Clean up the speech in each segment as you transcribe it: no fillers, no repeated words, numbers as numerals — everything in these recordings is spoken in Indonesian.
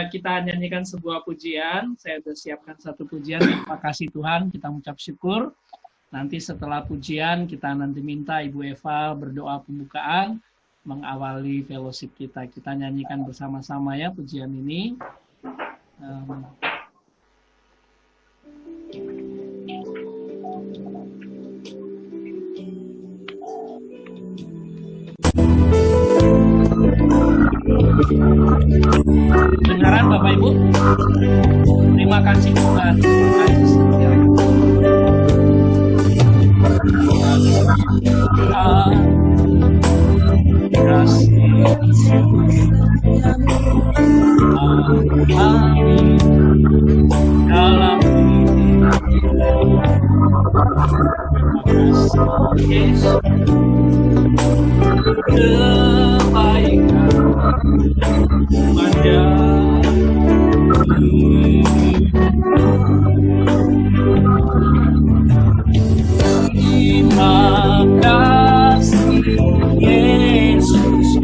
kita nyanyikan sebuah pujian. Saya sudah siapkan satu pujian. Terima kasih Tuhan, kita mengucap syukur. Nanti setelah pujian, kita nanti minta Ibu Eva berdoa pembukaan, mengawali fellowship kita. Kita nyanyikan bersama-sama ya pujian ini. Dengaran Bapak Ibu? Terima kasih Tuhan. Dalam Yesus kebaikan pada terima kasih Yesus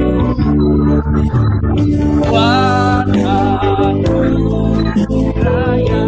buat aku raya.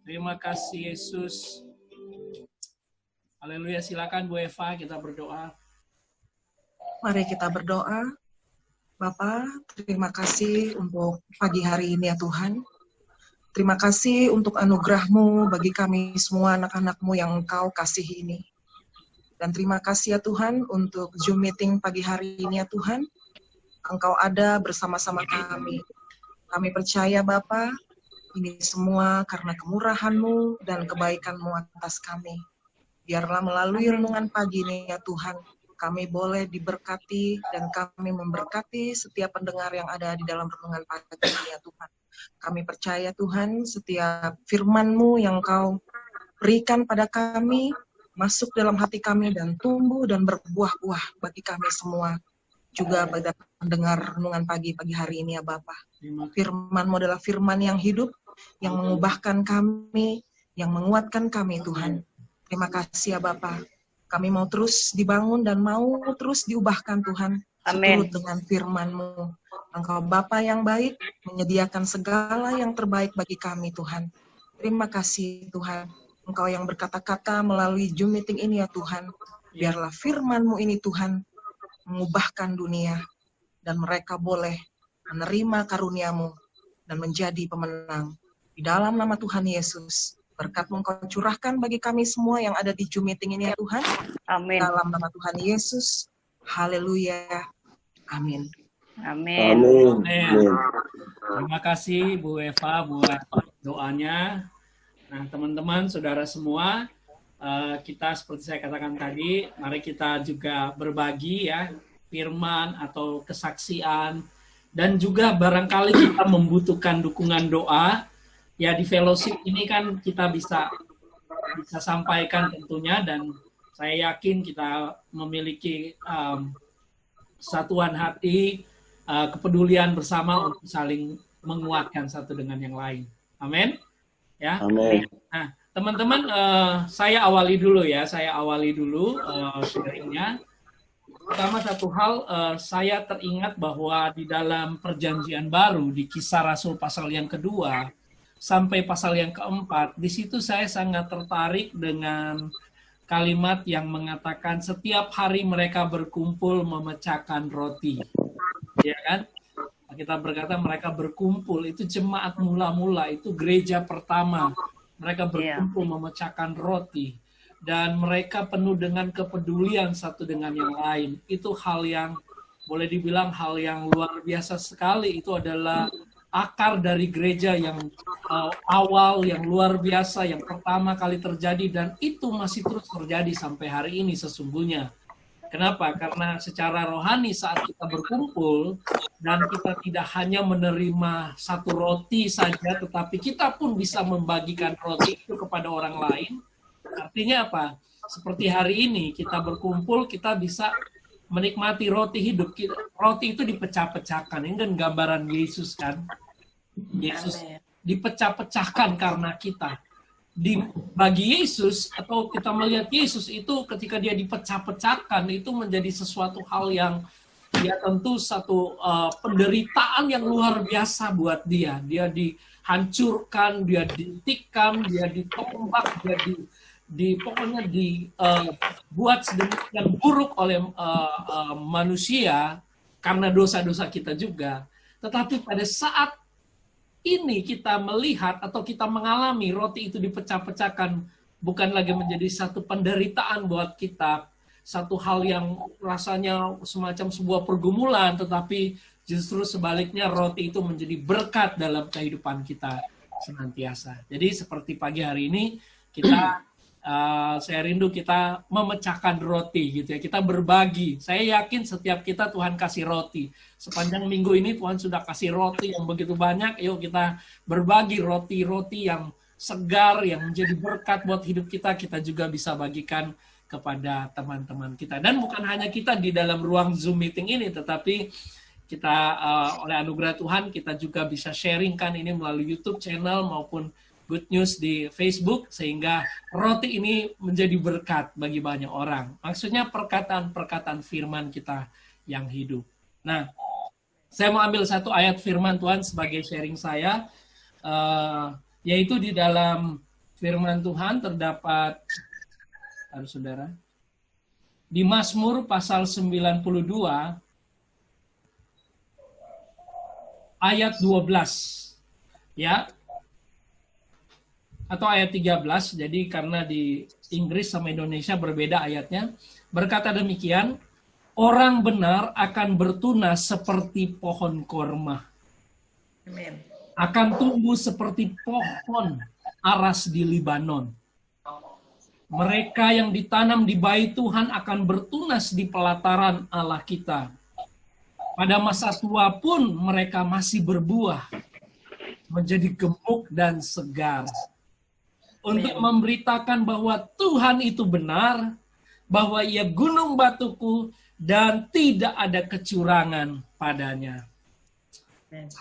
Terima kasih Yesus. Haleluya, silakan Bu Eva, kita berdoa. Mari kita berdoa. Bapa, terima kasih untuk pagi hari ini ya Tuhan. Terima kasih untuk anugerah-Mu bagi kami semua anak-anak-Mu yang Engkau kasihi ini. Dan terima kasih ya Tuhan untuk Zoom meeting pagi hari ini ya Tuhan. Engkau ada bersama-sama kami. Kami percaya Bapa, ini semua karena kemurahan-Mu dan kebaikan-Mu atas kami. Biarlah melalui renungan pagi ini ya Tuhan, kami boleh diberkati dan kami memberkati setiap pendengar yang ada di dalam renungan pagi ini ya Tuhan. Kami percaya Tuhan setiap firman-Mu yang Kau berikan pada kami masuk dalam hati kami dan tumbuh dan berbuah-buah bagi kami semua. Juga pada pendengar renungan pagi hari ini ya Bapa. Firman-Mu adalah firman yang hidup, yang mengubahkan kami, yang menguatkan kami Tuhan. Terima kasih ya Bapa. Kami mau terus dibangun dan mau terus diubahkan Tuhan. Seturut dengan firman-Mu. Engkau Bapa yang baik, menyediakan segala yang terbaik bagi kami Tuhan. Terima kasih Tuhan. Engkau yang berkata-kata melalui Zoom meeting ini ya Tuhan. Biarlah firman-Mu ini Tuhan mengubahkan dunia. Dan mereka boleh menerima karunia-Mu dan menjadi pemenang. Di dalam nama Tuhan Yesus. Berkat-Mu Engkau curahkan bagi kami semua yang ada di Zoom meeting ini ya Tuhan. Amin. Dalam nama Tuhan Yesus. Haleluya. Amin. Amin. Terima kasih Bu Eva buat doanya. Nah teman-teman, saudara semua, kita seperti saya katakan tadi, mari kita juga berbagi ya firman atau kesaksian. Dan juga barangkali kita membutuhkan dukungan doa. Ya di fellowship ini kan kita bisa sampaikan tentunya, dan saya yakin kita memiliki satuan hati, kepedulian bersama untuk saling menguatkan satu dengan yang lain. Amin. Ya. Amin. Nah, teman-teman, saya awali dulu sharingnya. Pertama satu hal, saya teringat bahwa di dalam Perjanjian Baru di Kisah Rasul pasal yang kedua sampai pasal yang keempat, di situ saya sangat tertarik dengan kalimat yang mengatakan setiap hari mereka berkumpul memecahkan roti. Ya kan? Kita berkata mereka berkumpul, itu jemaat mula-mula, itu gereja pertama. Mereka berkumpul memecahkan roti. Dan mereka penuh dengan kepedulian satu dengan yang lain. Itu hal yang boleh dibilang hal yang luar biasa sekali. Itu adalah akar dari gereja yang awal, yang luar biasa, yang pertama kali terjadi, dan itu masih terus terjadi sampai hari ini sesungguhnya. Kenapa? Karena secara rohani saat kita berkumpul, dan kita tidak hanya menerima satu roti saja, tetapi kita pun bisa membagikan roti itu kepada orang lain. Artinya apa? Seperti hari ini kita berkumpul, kita bisa menikmati roti hidup. Roti itu dipecah-pecahkan. Ini kan gambaran Yesus kan. Yesus dipecah-pecahkan karena kita. Bagi Yesus, atau kita melihat Yesus itu ketika dia dipecah-pecahkan, itu menjadi sesuatu hal yang ya tentu satu penderitaan yang luar biasa buat dia. Dia dihancurkan, dia ditikam, dia ditombak, dia pokoknya dibuat sedemikian buruk oleh manusia karena dosa-dosa kita juga. Tetapi pada saat ini kita melihat atau kita mengalami roti itu dipecah-pecahkan, bukan lagi menjadi satu penderitaan buat kita, satu hal yang rasanya semacam sebuah pergumulan, tetapi justru sebaliknya roti itu menjadi berkat dalam kehidupan kita senantiasa. Jadi seperti pagi hari ini kita saya rindu kita memecahkan roti gitu ya, kita berbagi. Saya yakin setiap kita Tuhan kasih roti. Sepanjang minggu ini Tuhan sudah kasih roti yang begitu banyak. Yuk kita berbagi roti-roti yang segar, yang menjadi berkat buat hidup kita. Kita juga bisa bagikan kepada teman-teman kita. Dan bukan hanya kita di dalam ruang Zoom meeting ini, tetapi kita oleh anugerah Tuhan kita juga bisa sharingkan ini melalui YouTube channel maupun Good News di Facebook, sehingga roti ini menjadi berkat bagi banyak orang. Maksudnya perkataan-perkataan firman kita yang hidup. Nah, saya mau ambil satu ayat firman Tuhan sebagai sharing saya, yaitu di dalam firman Tuhan terdapat, saudara, di Mazmur pasal 92, ayat 12. Ya, atau ayat 13, jadi karena di Inggris sama Indonesia berbeda ayatnya, berkata demikian, orang benar akan bertunas seperti pohon korma. Amin. Akan tumbuh seperti pohon aras di Libanon. Mereka yang ditanam di bait Tuhan akan bertunas di pelataran Allah kita. Pada masa tua pun mereka masih berbuah, menjadi gemuk dan segar. Untuk memberitakan bahwa Tuhan itu benar, bahwa Ia gunung batuku, dan tidak ada kecurangan padanya.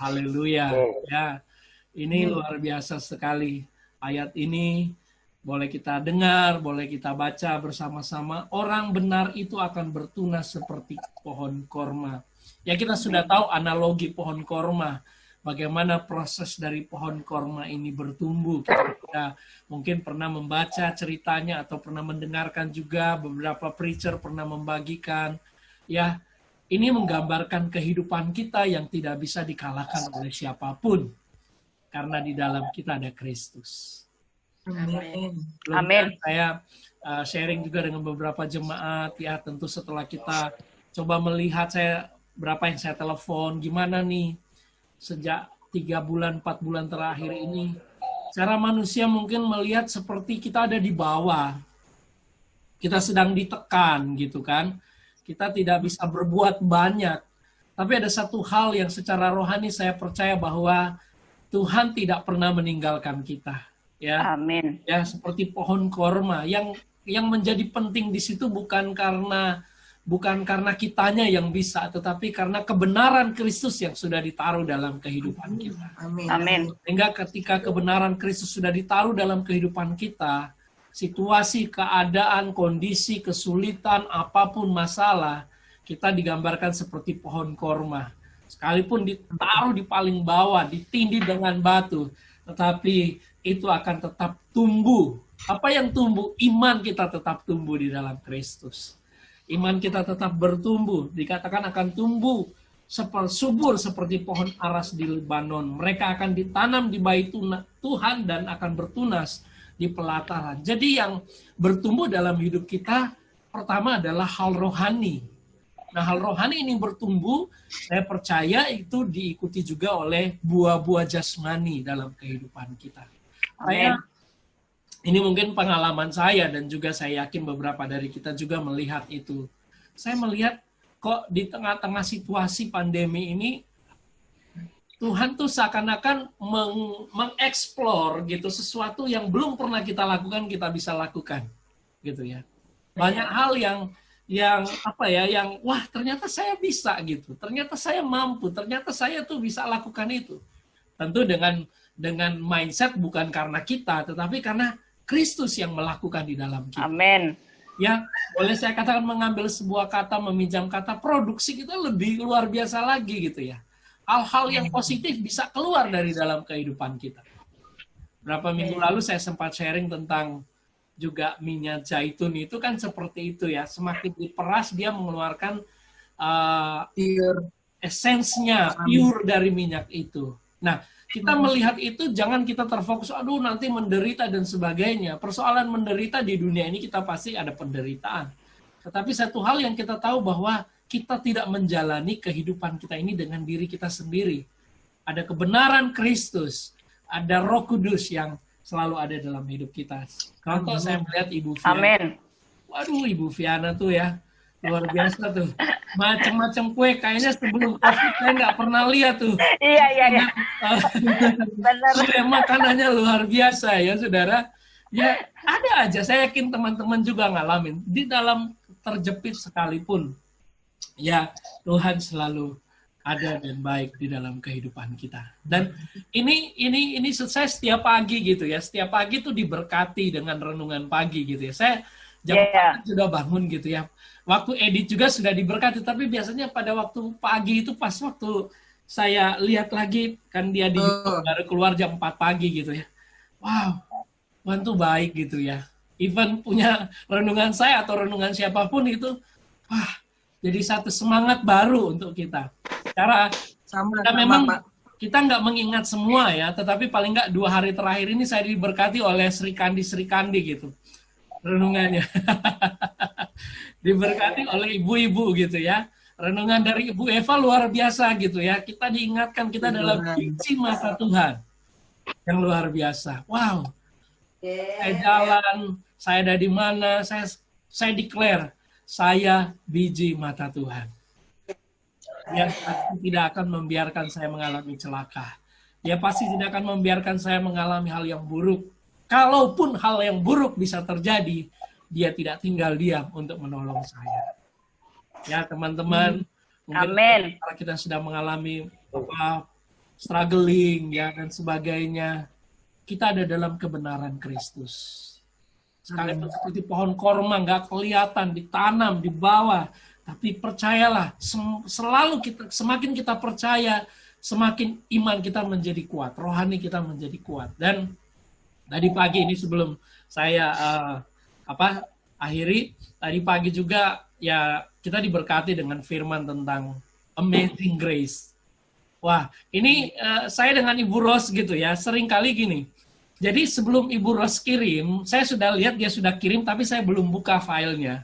Haleluya. Ya, ini luar biasa sekali. Ayat ini boleh kita dengar, boleh kita baca bersama-sama. Orang benar itu akan bertunas seperti pohon korma. Ya, kita sudah tahu analogi pohon korma. Bagaimana proses dari pohon korma ini bertumbuh. Kita mungkin pernah membaca ceritanya atau pernah mendengarkan juga, beberapa preacher pernah membagikan. Ya, ini menggambarkan kehidupan kita yang tidak bisa dikalahkan oleh siapapun. Karena di dalam kita ada Kristus. Amin. Saya sharing juga dengan beberapa jemaat, ya tentu setelah kita coba melihat berapa yang saya telepon, gimana nih sejak 3 bulan, 4 bulan terakhir ini. Secara manusia mungkin melihat seperti kita ada di bawah. Kita sedang ditekan gitu kan. Kita tidak bisa berbuat banyak. Tapi ada satu hal yang secara rohani saya percaya bahwa Tuhan tidak pernah meninggalkan kita. Ya. Amin. Ya, seperti pohon korma. Yang menjadi penting di situ bukan karena kitanya yang bisa, tetapi karena kebenaran Kristus yang sudah ditaruh dalam kehidupan kita. Amin. Sehingga ketika kebenaran Kristus sudah ditaruh dalam kehidupan kita, situasi, keadaan, kondisi, kesulitan, apapun masalah, kita digambarkan seperti pohon korma. Sekalipun ditaruh di paling bawah, ditindih dengan batu, tetapi itu akan tetap tumbuh. Apa yang tumbuh? Iman kita tetap tumbuh di dalam Kristus. Iman kita tetap bertumbuh, dikatakan akan tumbuh subur seperti pohon aras di Lebanon. Mereka akan ditanam di bait Tuhan dan akan bertunas di pelataran. Jadi yang bertumbuh dalam hidup kita pertama adalah hal rohani. Nah, hal rohani ini bertumbuh, saya percaya itu diikuti juga oleh buah-buah jasmani dalam kehidupan kita. Ini mungkin pengalaman saya dan juga saya yakin beberapa dari kita juga melihat itu. Saya melihat kok di tengah-tengah situasi pandemi ini Tuhan tuh seakan-akan mengeksplor gitu sesuatu yang belum pernah kita lakukan, kita bisa lakukan gitu ya. Banyak hal yang wah ternyata saya bisa gitu. Ternyata saya mampu, ternyata saya tuh bisa lakukan itu. Tentu dengan mindset bukan karena kita, tetapi karena Kristus yang melakukan di dalam kita. Amin. Ya, boleh saya katakan mengambil sebuah kata, meminjam kata, produksi kita lebih luar biasa lagi gitu ya. Hal-hal yang positif bisa keluar dari dalam kehidupan kita. Berapa minggu lalu saya sempat sharing tentang juga minyak zaitun itu kan seperti itu ya. Semakin diperas dia mengeluarkan esensnya, pure dari minyak itu. Nah, kita melihat itu, jangan kita terfokus, aduh nanti menderita dan sebagainya. Persoalan menderita di dunia ini kita pasti ada penderitaan. Tetapi satu hal yang kita tahu bahwa kita tidak menjalani kehidupan kita ini dengan diri kita sendiri. Ada kebenaran Kristus, ada Roh Kudus yang selalu ada dalam hidup kita. Contoh saya melihat Ibu Fiana. Amin. Waduh, Ibu Fiana tuh ya, luar biasa tuh. Macam-macam kue, kayaknya sebelum COVID saya nggak pernah lihat tuh. Iya. Benar. Makanannya luar biasa ya, saudara. Ya, ada aja. Saya yakin teman-teman juga ngalamin. Di dalam terjepit sekalipun, ya Tuhan selalu ada dan baik di dalam kehidupan kita. Dan ini saya setiap pagi gitu ya. Setiap pagi tuh diberkati dengan renungan pagi gitu ya. Saya jam 4 sudah bangun gitu ya. Waktu edit juga sudah diberkati, tapi biasanya pada waktu pagi itu pas waktu saya lihat lagi, kan dia baru keluar jam 4 pagi gitu ya. Wow, Tuhan tuh baik gitu ya. Even punya renungan saya atau renungan siapapun itu, wah, jadi satu semangat baru untuk kita. Kita nggak mengingat semua ya, tetapi paling nggak 2 hari terakhir ini saya diberkati oleh Sri Kandi gitu. Renungannya. Diberkati oleh ibu-ibu gitu ya. Renungan dari Ibu Eva luar biasa gitu ya. Kita diingatkan kita dalam biji mata Tuhan yang luar biasa. Wow. Saya jalan saya ada di mana, saya declare, saya biji mata Tuhan. Dia pasti tidak akan membiarkan saya mengalami celaka. Dia pasti tidak akan membiarkan saya mengalami hal yang buruk. Kalaupun hal yang buruk bisa terjadi, dia tidak tinggal diam untuk menolong saya. Ya teman-teman, mungkin kita sedang mengalami struggling ya dan sebagainya, kita ada dalam kebenaran Kristus. Sekalipun seperti pohon korma nggak kelihatan, ditanam di bawah, tapi percayalah, semakin kita percaya, semakin iman kita menjadi kuat, rohani kita menjadi kuat. Dan tadi pagi ini sebelum saya akhiri, tadi pagi juga ya kita diberkati dengan firman tentang Amazing Grace. Wah, ini saya dengan Ibu Ros gitu ya, sering kali gini. Jadi sebelum Ibu Ros kirim, saya sudah lihat dia sudah kirim, tapi saya belum buka filenya.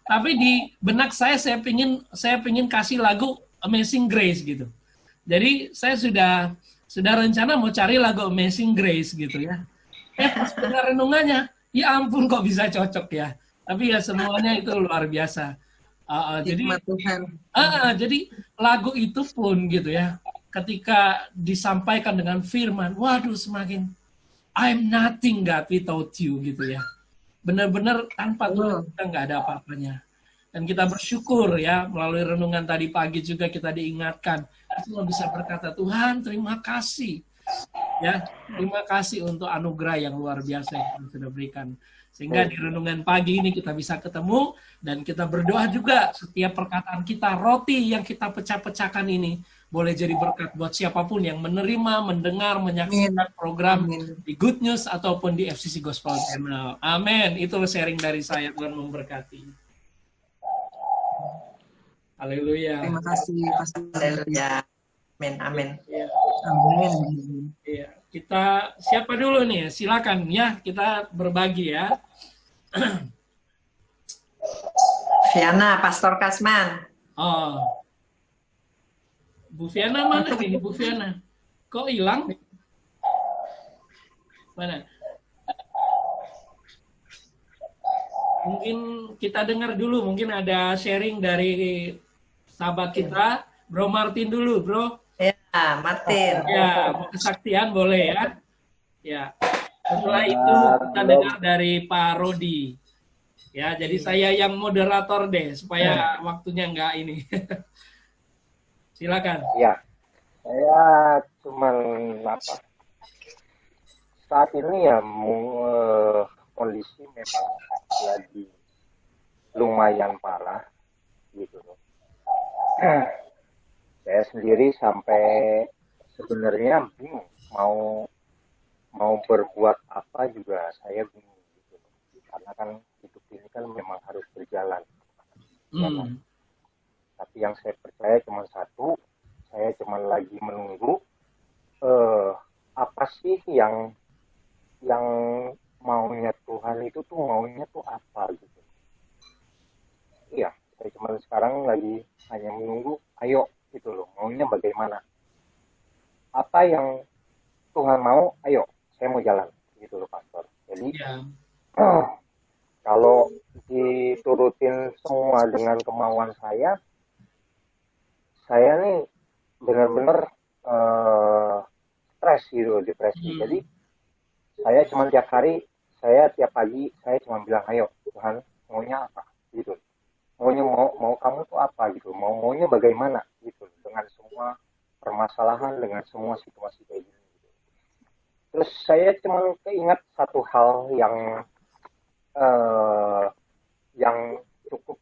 Tapi di benak saya pingin kasih lagu Amazing Grace gitu. Jadi saya sudah rencana mau cari lagu Amazing Grace gitu ya. Pas dengar renungannya, ya ampun kok bisa cocok ya. Tapi ya semuanya itu luar biasa. Jadi lagu itu pun gitu ya, ketika disampaikan dengan firman, waduh semakin I'm nothing God without you gitu ya. Benar-benar tanpa Tuhan kita nggak ada apa-apanya. Dan kita bersyukur ya, melalui renungan tadi pagi juga kita diingatkan. Kita bisa berkata, Tuhan terima kasih. Ya, terima kasih untuk anugerah yang luar biasa yang Tuhan sudah berikan. Sehingga di renungan pagi ini kita bisa ketemu dan kita berdoa juga setiap perkataan kita, roti yang kita pecah-pecahkan ini boleh jadi berkat buat siapapun yang menerima, mendengar, menyaksikan program di Good News ataupun di FCC Gospel Channel. Amin. Itu sharing dari saya, Tuhan memberkati. Haleluya. Terima kasih, Pastor. Haleluya. Amin. Amin. Ya. Amin. Ya. Kita siapa dulu nih? Silakan ya, kita berbagi ya. Fiana, Pastor Kasman. Oh. Bu Fiana mana nih, Bu Fiana? Kok hilang? Mana? Mungkin kita dengar dulu, mungkin ada sharing dari sahabat kita, Bro Martin dulu, Bro. Ya, Martin. Ya, kesaktian boleh ya. Ya. Setelah itu kita dengar dari Pak Rodi. Ya, jadi saya yang moderator deh, supaya waktunya nggak ini. Silakan. Ya, saya cuman saat ini ya kondisi memang lagi lumayan parah gitu loh. Saya sendiri sampai sebenarnya bingung mau berbuat apa juga saya bingung gitu loh. Karena kan hidup ini kan memang harus berjalan. Ya kan? Tapi yang saya percaya cuma satu, saya cuma lagi menunggu apa sih yang maunya Tuhan itu tuh maunya tuh apa gitu. Iya, saya cuma sekarang lagi hanya menunggu, ayo gitu loh, maunya bagaimana. Apa yang Tuhan mau, ayo, saya mau jalan gitu loh Pastor. Jadi kalau diturutin semua dengan kemauan saya nih benar-benar stres gitu, depresi. Jadi saya cuma tiap pagi saya cuma bilang, ayo Tuhan maunya apa gitu. Maunya mau kamu tuh apa gitu. Maunya bagaimana gitu dengan semua permasalahan, dengan semua situasi kayak gini. Gitu. Terus saya cuma keingat satu hal yang cukup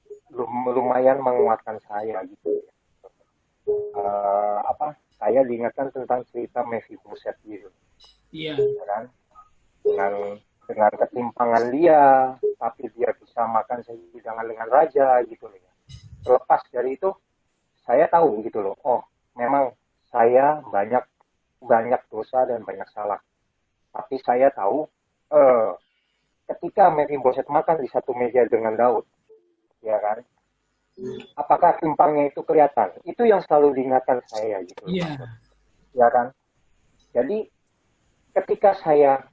lumayan menguatkan saya gitu. Saya diingatkan tentang cerita Mephibosheth gitu. Iya. Kan? Dengan ketimpangan dia, tapi dia bisa makan sehidangan dengan raja gitu loh ya. Terlepas dari itu, saya tahu gitu loh. Oh, memang saya banyak dosa dan banyak salah. Tapi saya tahu ketika Mephibosheth makan di satu meja dengan Daud, ya kan? Apakah timpangnya itu kelihatan? Itu yang selalu diingatkan saya gitu. Iya. Ya kan? Jadi ketika saya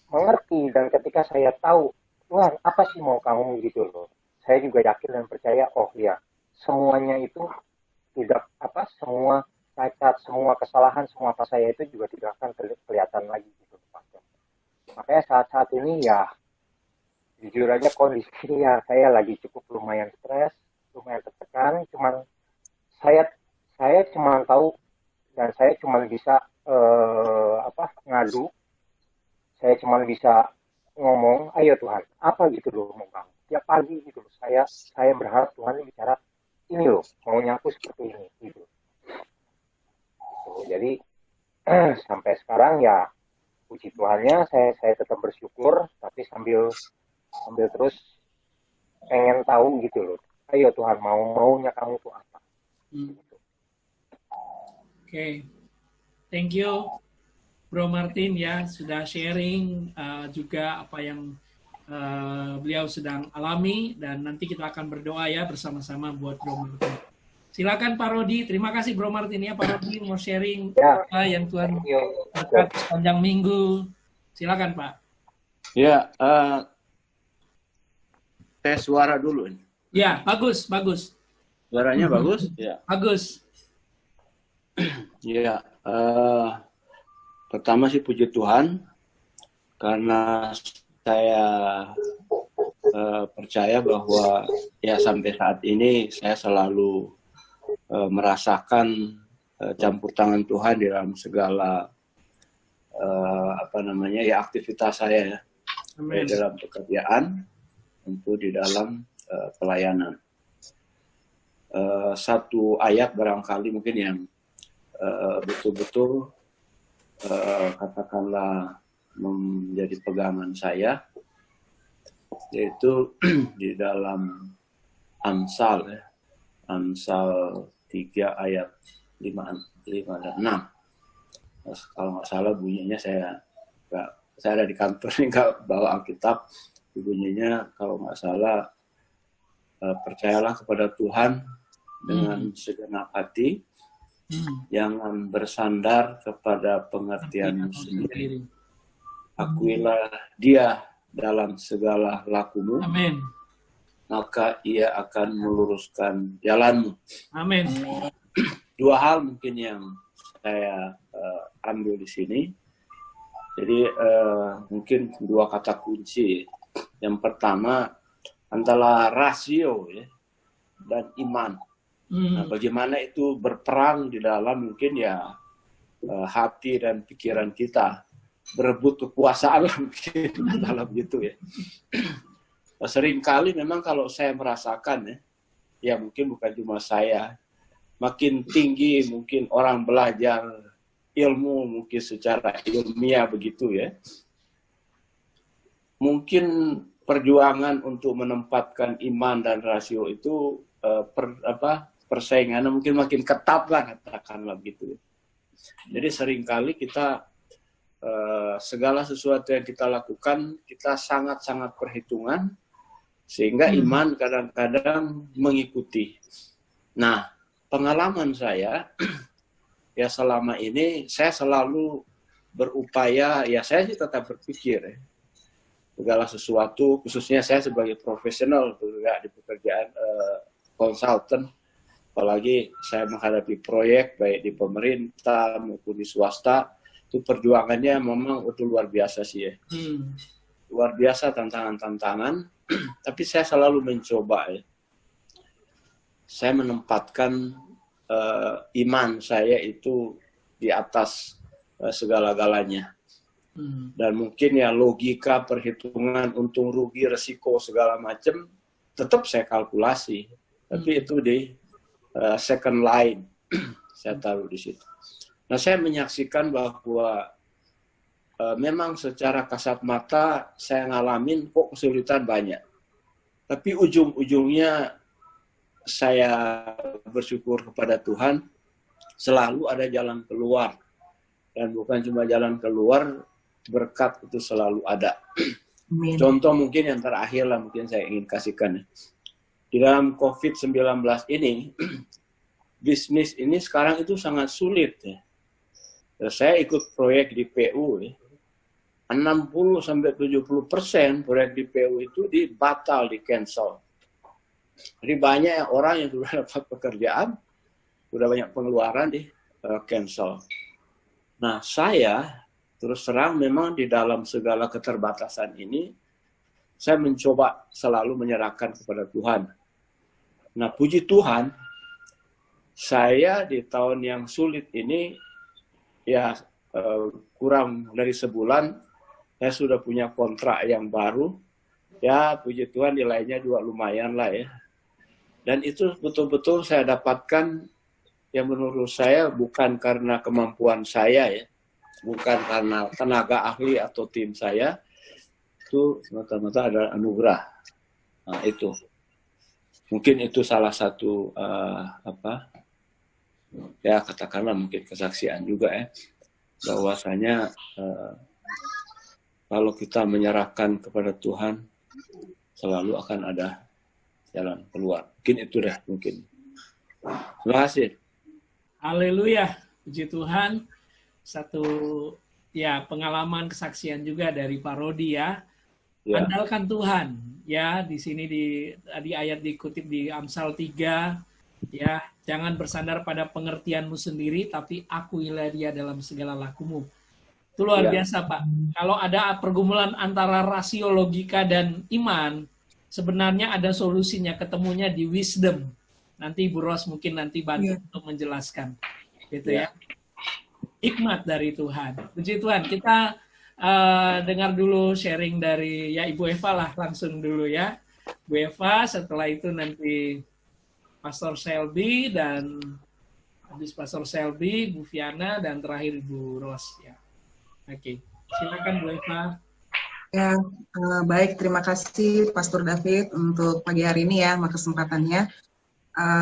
mengerti dan ketika saya tahu Tuhan apa sih mau kamu gitu loh. Saya juga yakin dan percaya, oh ya semuanya itu tidak semua cacat, semua kesalahan, semua apa saya itu juga tidak akan kelihatan lagi gitu, Pastor. Makanya saat-saat ini ya jujur aja kondisi ya saya lagi cukup lumayan stres, lumayan tertekan. Cuman saya cuma tahu dan saya cuma bisa ngadu. Saya cuma bisa ngomong, ayo Tuhan, apa gitu loh mau kamu. Tiap pagi gitu loh, saya berharap Tuhan bicara ini loh, maunya aku seperti ini gitu. Jadi sampai sekarang ya puji Tuhannya saya tetap bersyukur, tapi sambil terus pengen tahu gitu loh. Ayo Tuhan, maunya kamu tuh apa? Gitu. Oke. Thank you Bro Martin ya sudah sharing juga apa yang beliau sedang alami, dan nanti kita akan berdoa ya bersama-sama buat Bro Martin. Silakan Pak Rodi. Terima kasih Bro Martin ya, Pak Rodi mau sharing apa yang Tuhan berkati sepanjang minggu. Silakan Pak. Ya, tes suara dulu ini. Ya, bagus. Suaranya bagus? Ya. Bagus. Ya, pertama sih puji Tuhan karena saya percaya bahwa ya sampai saat ini saya selalu merasakan campur tangan Tuhan di dalam segala aktivitas saya ya. Baik dalam pekerjaan, tentu di dalam pelayanan. Satu ayat barangkali mungkin yang betul-betul katakanlah menjadi pegangan saya, yaitu di dalam Amsal 3 ayat 5 dan 6. Kalau nggak salah bunyinya, saya ada di kantor ini nggak bawa Alkitab. Bunyinya kalau nggak salah, percayalah kepada Tuhan dengan segenap hati, jangan bersandar kepada pengertianmu sendiri. Akuilah Dia dalam segala lakumu. Amin. Maka Ia akan meluruskan jalanmu. Amin. 2 hal mungkin yang saya ambil di sini. Jadi mungkin 2 kata kunci. Yang pertama antara rasio ya, dan iman. Nah, bagaimana itu berperang di dalam mungkin ya hati dan pikiran kita, berebut kekuasaan mungkin dalam gitu ya. Seringkali memang kalau saya merasakan ya mungkin bukan cuma saya, makin tinggi mungkin orang belajar ilmu mungkin secara ilmiah begitu ya, mungkin perjuangan untuk menempatkan iman dan rasio itu persaingannya mungkin makin ketat lah, katakanlah begitu. Jadi seringkali kita segala sesuatu yang kita lakukan kita sangat-sangat perhitungan, sehingga iman kadang-kadang mengikuti. Nah, pengalaman saya ya selama ini saya selalu berupaya, ya saya sih tetap berpikir ya, segala sesuatu, khususnya saya sebagai profesional juga di pekerjaan konsultan, apalagi saya menghadapi proyek baik di pemerintah maupun di swasta, itu perjuangannya memang itu luar biasa sih ya. Luar biasa tantangan-tantangan, tapi saya selalu mencoba ya. Saya menempatkan iman saya itu di atas segala-galanya. Dan mungkin ya logika, perhitungan, untung rugi, resiko segala macam tetap saya kalkulasi. Tapi itu di second line saya taruh di situ. Nah, saya menyaksikan bahwa memang secara kasat mata saya ngalamin kok kesulitan banyak. Tapi ujung-ujungnya saya bersyukur kepada Tuhan, selalu ada jalan keluar. Dan bukan cuma jalan keluar, berkat itu selalu ada. Amin. Contoh mungkin yang terakhir lah mungkin saya ingin kasihkan. Di dalam COVID-19 ini, bisnis ini sekarang itu sangat sulit ya. Saya ikut proyek di PU ya. 60-70% proyek di PU itu dibatal, di cancel. Jadi banyak orang yang sudah dapat pekerjaan, sudah banyak pengeluaran di cancel. Nah, saya terus terang memang di dalam segala keterbatasan ini, saya mencoba selalu menyerahkan kepada Tuhan. Nah, puji Tuhan, saya di tahun yang sulit ini, ya kurang dari sebulan, saya sudah punya kontrak yang baru. Ya, puji Tuhan nilainya juga lumayan lah ya. Dan itu betul-betul saya dapatkan yang menurut saya bukan karena kemampuan saya ya. Bukan karena tenaga ahli atau tim saya. Itu semata-mata adalah anugerah. Nah, itu. Mungkin itu salah satu ya katakanlah mungkin kesaksian juga ya. Bahwasanya kalau kita menyerahkan kepada Tuhan, selalu akan ada jalan keluar. Mungkin itu deh, mungkin. Terima kasih. Haleluya, puji Tuhan. Satu ya pengalaman kesaksian juga dari Pak Rodi ya. Andalkan Tuhan. Ya, di sini di ayat dikutip di Amsal 3, ya, jangan bersandar pada pengertianmu sendiri, tapi akuilah dia dalam segala lakumu. Itu luar biasa, Pak. Kalau ada pergumulan antara rasio, logika, dan iman, sebenarnya ada solusinya, ketemunya di wisdom. Nanti Ibu Ros mungkin nanti bantu untuk menjelaskan. Gitu ya. Hikmat dari Tuhan. Puji Tuhan, kita dengar dulu sharing dari ya Ibu Eva lah langsung dulu ya. Bu Eva, setelah itu nanti Pastor Selby, dan habis Pastor Selby, Bu Fiana, dan terakhir Ibu Ros ya. Oke, silakan Bu Eva. Ya, baik, terima kasih Pastor David untuk pagi hari ini ya, kesempatannya.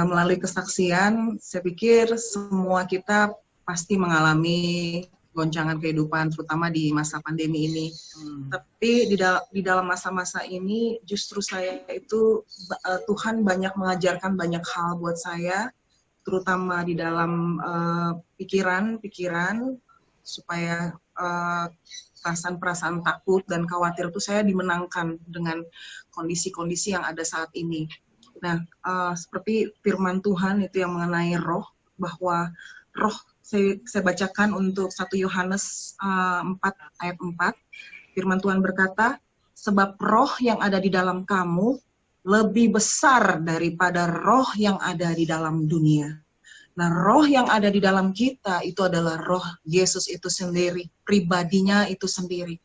Melalui kesaksian, saya pikir semua kita pasti mengalami goncangan kehidupan, terutama di masa pandemi ini. Tapi di dalam masa-masa ini, justru saya itu, Tuhan banyak mengajarkan banyak hal buat saya, terutama di dalam pikiran, supaya perasaan-perasaan takut dan khawatir itu saya dimenangkan dengan kondisi-kondisi yang ada saat ini. Nah, seperti firman Tuhan itu yang mengenai roh, bahwa roh, saya bacakan untuk 1 Yohanes 4 ayat 4, firman Tuhan berkata, sebab roh yang ada di dalam kamu lebih besar daripada roh yang ada di dalam dunia. Nah, roh yang ada di dalam kita itu adalah roh Yesus itu sendiri, pribadinya itu sendiri.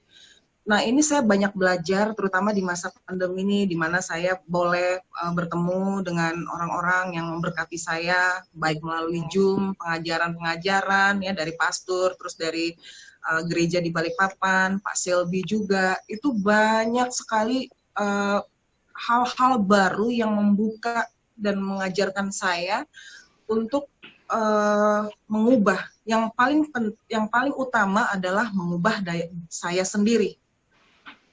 Nah, ini saya banyak belajar, terutama di masa pandemi ini, di mana saya boleh bertemu dengan orang-orang yang memberkati saya, baik melalui Zoom, pengajaran-pengajaran, ya dari pastor, terus dari gereja di Balikpapan, Pak Selby juga. Itu banyak sekali hal-hal baru yang membuka dan mengajarkan saya untuk mengubah. Yang paling utama adalah mengubah saya sendiri.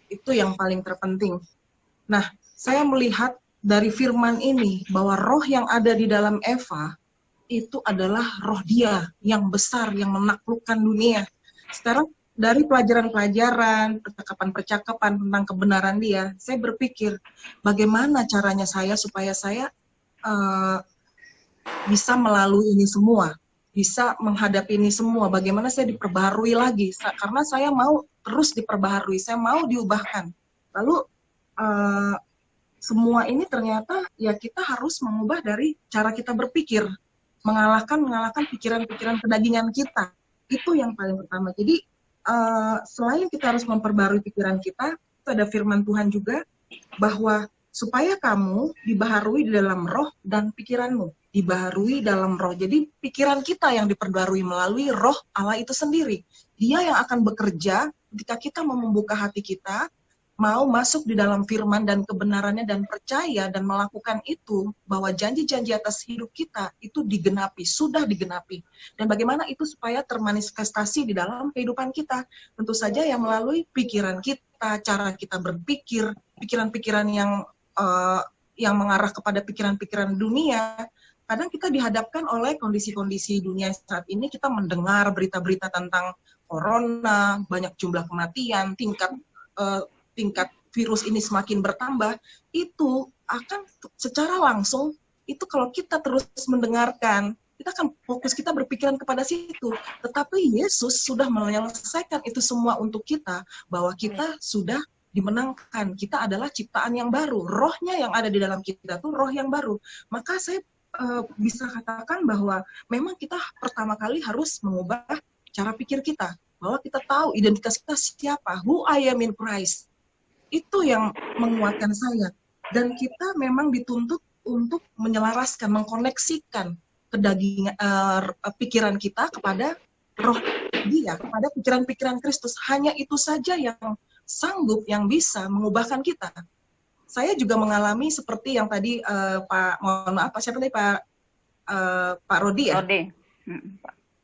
Itu yang paling terpenting. Nah, saya melihat dari firman ini bahwa roh yang ada di dalam Eva itu adalah roh dia yang besar, yang menaklukkan dunia. Sekarang dari pelajaran-pelajaran, percakapan-percakapan tentang kebenaran dia, saya berpikir bagaimana caranya saya supaya saya bisa melalui ini semua, bisa menghadapi ini semua, bagaimana saya diperbaharui lagi, karena saya mau terus diperbaharui, saya mau diubahkan. Lalu semua ini ternyata ya kita harus mengubah dari cara kita berpikir, mengalahkan pikiran-pikiran kedagingan kita. Itu yang paling pertama. Jadi selain kita harus memperbarui pikiran kita, itu ada firman Tuhan juga bahwa supaya kamu dibaharui di dalam roh dan pikiranmu dibaharui dalam roh. Jadi pikiran kita yang diperbarui melalui roh Allah itu sendiri. Dia yang akan bekerja ketika kita mau membuka hati kita, mau masuk di dalam firman dan kebenarannya dan percaya dan melakukan itu, bahwa janji-janji atas hidup kita itu digenapi, sudah digenapi. Dan bagaimana itu supaya termanifestasi di dalam kehidupan kita? Tentu saja yang melalui pikiran kita, cara kita berpikir, pikiran-pikiran yang mengarah kepada pikiran-pikiran dunia, kadang kita dihadapkan oleh kondisi-kondisi dunia saat ini, kita mendengar berita-berita tentang corona, banyak jumlah kematian, tingkat virus ini semakin bertambah, itu akan secara langsung, itu kalau kita terus mendengarkan, kita akan fokus kita berpikiran kepada situ. Tetapi Yesus sudah menyelesaikan itu semua untuk kita, bahwa kita sudah dimenangkan. Kita adalah ciptaan yang baru. Rohnya yang ada di dalam kita tuh roh yang baru. Maka saya bisa katakan bahwa memang kita pertama kali harus mengubah cara pikir kita. Bahwa kita tahu identitas kita siapa. Who I am in Christ. Itu yang menguatkan saya. Dan kita memang dituntut untuk menyelaraskan, mengkoneksikan pikiran kita kepada roh Dia, kepada pikiran-pikiran Kristus. Hanya itu saja yang sanggup, yang bisa mengubahkan kita. Saya juga mengalami seperti yang tadi mohon maaf, siapa tadi Pak Rodi ya? Rodi.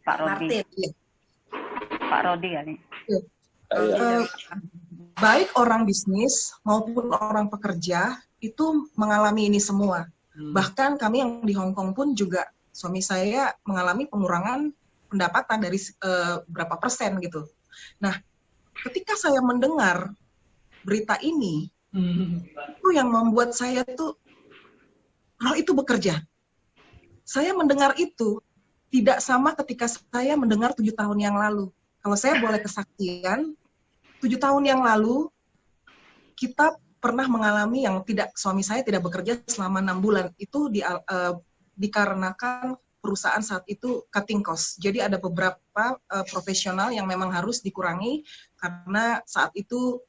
Pak Rodi. Martin. Ya. Pak Rodi ya nih. Baik orang bisnis maupun orang pekerja itu mengalami ini semua. Bahkan kami yang di Hong Kong pun juga, suami saya mengalami pengurangan pendapatan dari berapa persen gitu. Nah, ketika saya mendengar berita ini, itu yang membuat saya tuh, roh itu bekerja. Saya mendengar itu tidak sama ketika saya mendengar 7 tahun yang lalu. Kalau saya boleh kesaksian, 7 tahun yang lalu, kita pernah mengalami yang suami saya tidak bekerja selama 6 bulan. Itu dikarenakan perusahaan saat itu cutting cost. Jadi ada beberapa profesional yang memang harus dikurangi karena saat itu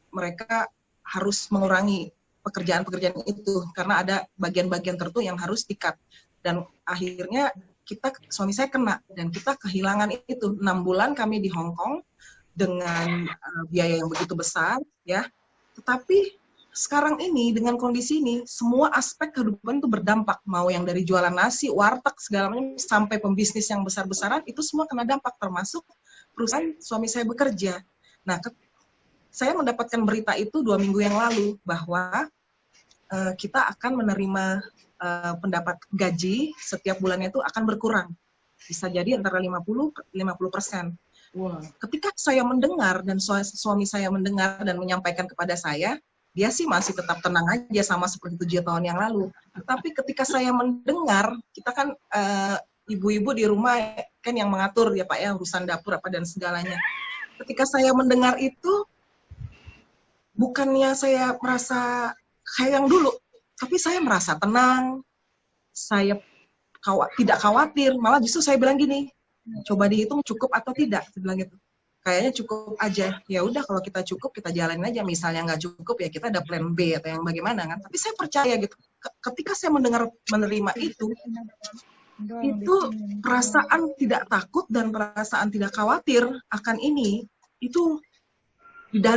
mereka harus mengurangi pekerjaan-pekerjaan itu karena ada bagian-bagian tertentu yang harus di-cut. Dan akhirnya suami saya kena dan kita kehilangan itu. 6 bulan kami di Hong Kong dengan biaya yang begitu besar, ya. Tetapi sekarang ini dengan kondisi ini semua aspek kehidupan itu berdampak, mau yang dari jualan nasi, warteg segala macam sampai pembisnis yang besar-besaran itu semua kena dampak, termasuk perusahaan suami saya bekerja. Nah, saya mendapatkan berita itu 2 minggu yang lalu bahwa kita akan menerima pendapat gaji setiap bulannya itu akan berkurang, bisa jadi antara 50%. Wow. Ketika saya mendengar dan suami saya mendengar dan menyampaikan kepada saya, dia sih masih tetap tenang aja sama seperti 7 tahun yang lalu. Tapi ketika saya mendengar, kita kan ibu-ibu di rumah kan yang mengatur ya Pak ya, urusan dapur apa dan segalanya. Ketika saya mendengar itu, bukannya saya merasa kayak yang dulu, tapi saya merasa tenang, saya tidak khawatir, malah justru saya bilang gini, coba dihitung cukup atau tidak, saya bilang gitu. Kayaknya cukup aja. Ya udah kalau kita cukup kita jalanin aja. Misalnya nggak cukup ya kita ada plan B atau yang bagaimana kan. Tapi saya percaya gitu. Ketika saya menerima itu perasaan tidak takut dan perasaan tidak khawatir akan ini itu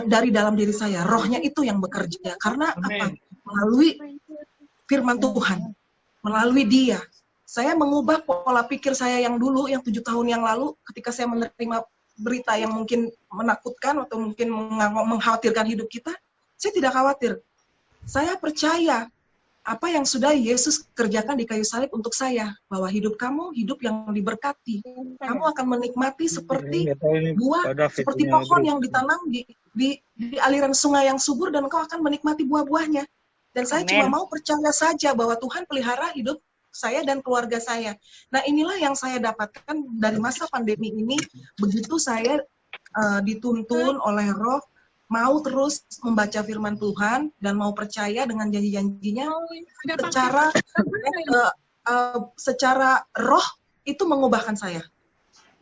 dari dalam diri saya. Rohnya itu yang bekerja. Karena apa? Melalui firman Tuhan, melalui Dia. Saya mengubah pola pikir saya yang dulu, yang 7 tahun yang lalu, ketika saya menerima berita yang mungkin menakutkan atau mungkin mengkhawatirkan hidup kita, saya tidak khawatir. Saya percaya apa yang sudah Yesus kerjakan di kayu salib untuk saya, bahwa hidup kamu hidup yang diberkati. Kamu akan menikmati seperti buah, seperti pohon yang ditanam di aliran sungai yang subur, dan kau akan menikmati buah-buahnya. Dan saya cuma mau percaya saja bahwa Tuhan pelihara hidup saya dan keluarga saya. Nah, inilah yang saya dapatkan dari masa pandemi ini. Begitu saya dituntun oleh Roh, mau terus membaca firman Tuhan dan mau percaya dengan janji-janjinya secara roh itu mengubahkan saya.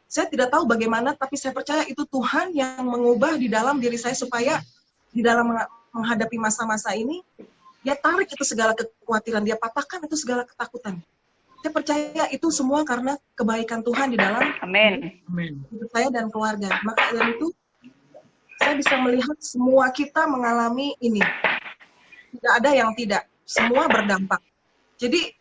Saya tidak tahu bagaimana, tapi saya percaya itu Tuhan yang mengubah di dalam diri saya supaya di dalam menghadapi masa-masa ini, Dia tarik itu segala kekhawatiran, Dia patahkan itu segala ketakutan. Saya percaya itu semua karena kebaikan Tuhan di dalam hidup saya dan keluarga. Maka dari itu, saya bisa melihat semua kita mengalami ini. Tidak ada yang tidak. Semua berdampak. Jadi,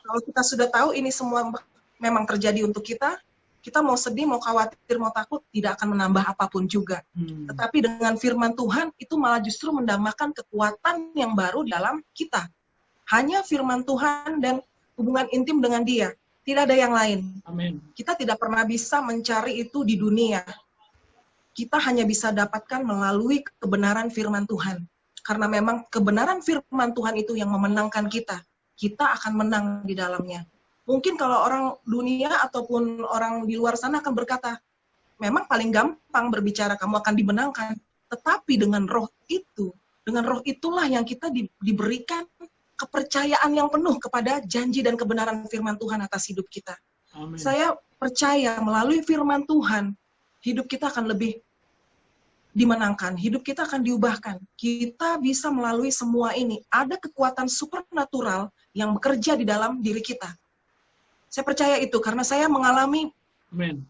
kalau kita sudah tahu ini semua memang terjadi untuk kita, kita mau sedih, mau khawatir, mau takut, tidak akan menambah apapun juga. Tetapi dengan firman Tuhan, itu malah justru mendambakan kekuatan yang baru dalam kita. Hanya firman Tuhan dan hubungan intim dengan Dia. Tidak ada yang lain. Amin. Kita tidak pernah bisa mencari itu di dunia. Kita hanya bisa dapatkan melalui kebenaran firman Tuhan. Karena memang kebenaran firman Tuhan itu yang memenangkan kita. Kita akan menang di dalamnya. Mungkin kalau orang dunia ataupun orang di luar sana akan berkata, memang paling gampang berbicara, kamu akan dimenangkan. Tetapi dengan roh itulah yang kita diberikan kepercayaan yang penuh kepada janji dan kebenaran firman Tuhan atas hidup kita. Amin. Saya percaya melalui firman Tuhan, hidup kita akan lebih dimenangkan, hidup kita akan diubahkan. Kita bisa melalui semua ini. Ada kekuatan supernatural yang bekerja di dalam diri kita. Saya percaya itu karena saya mengalami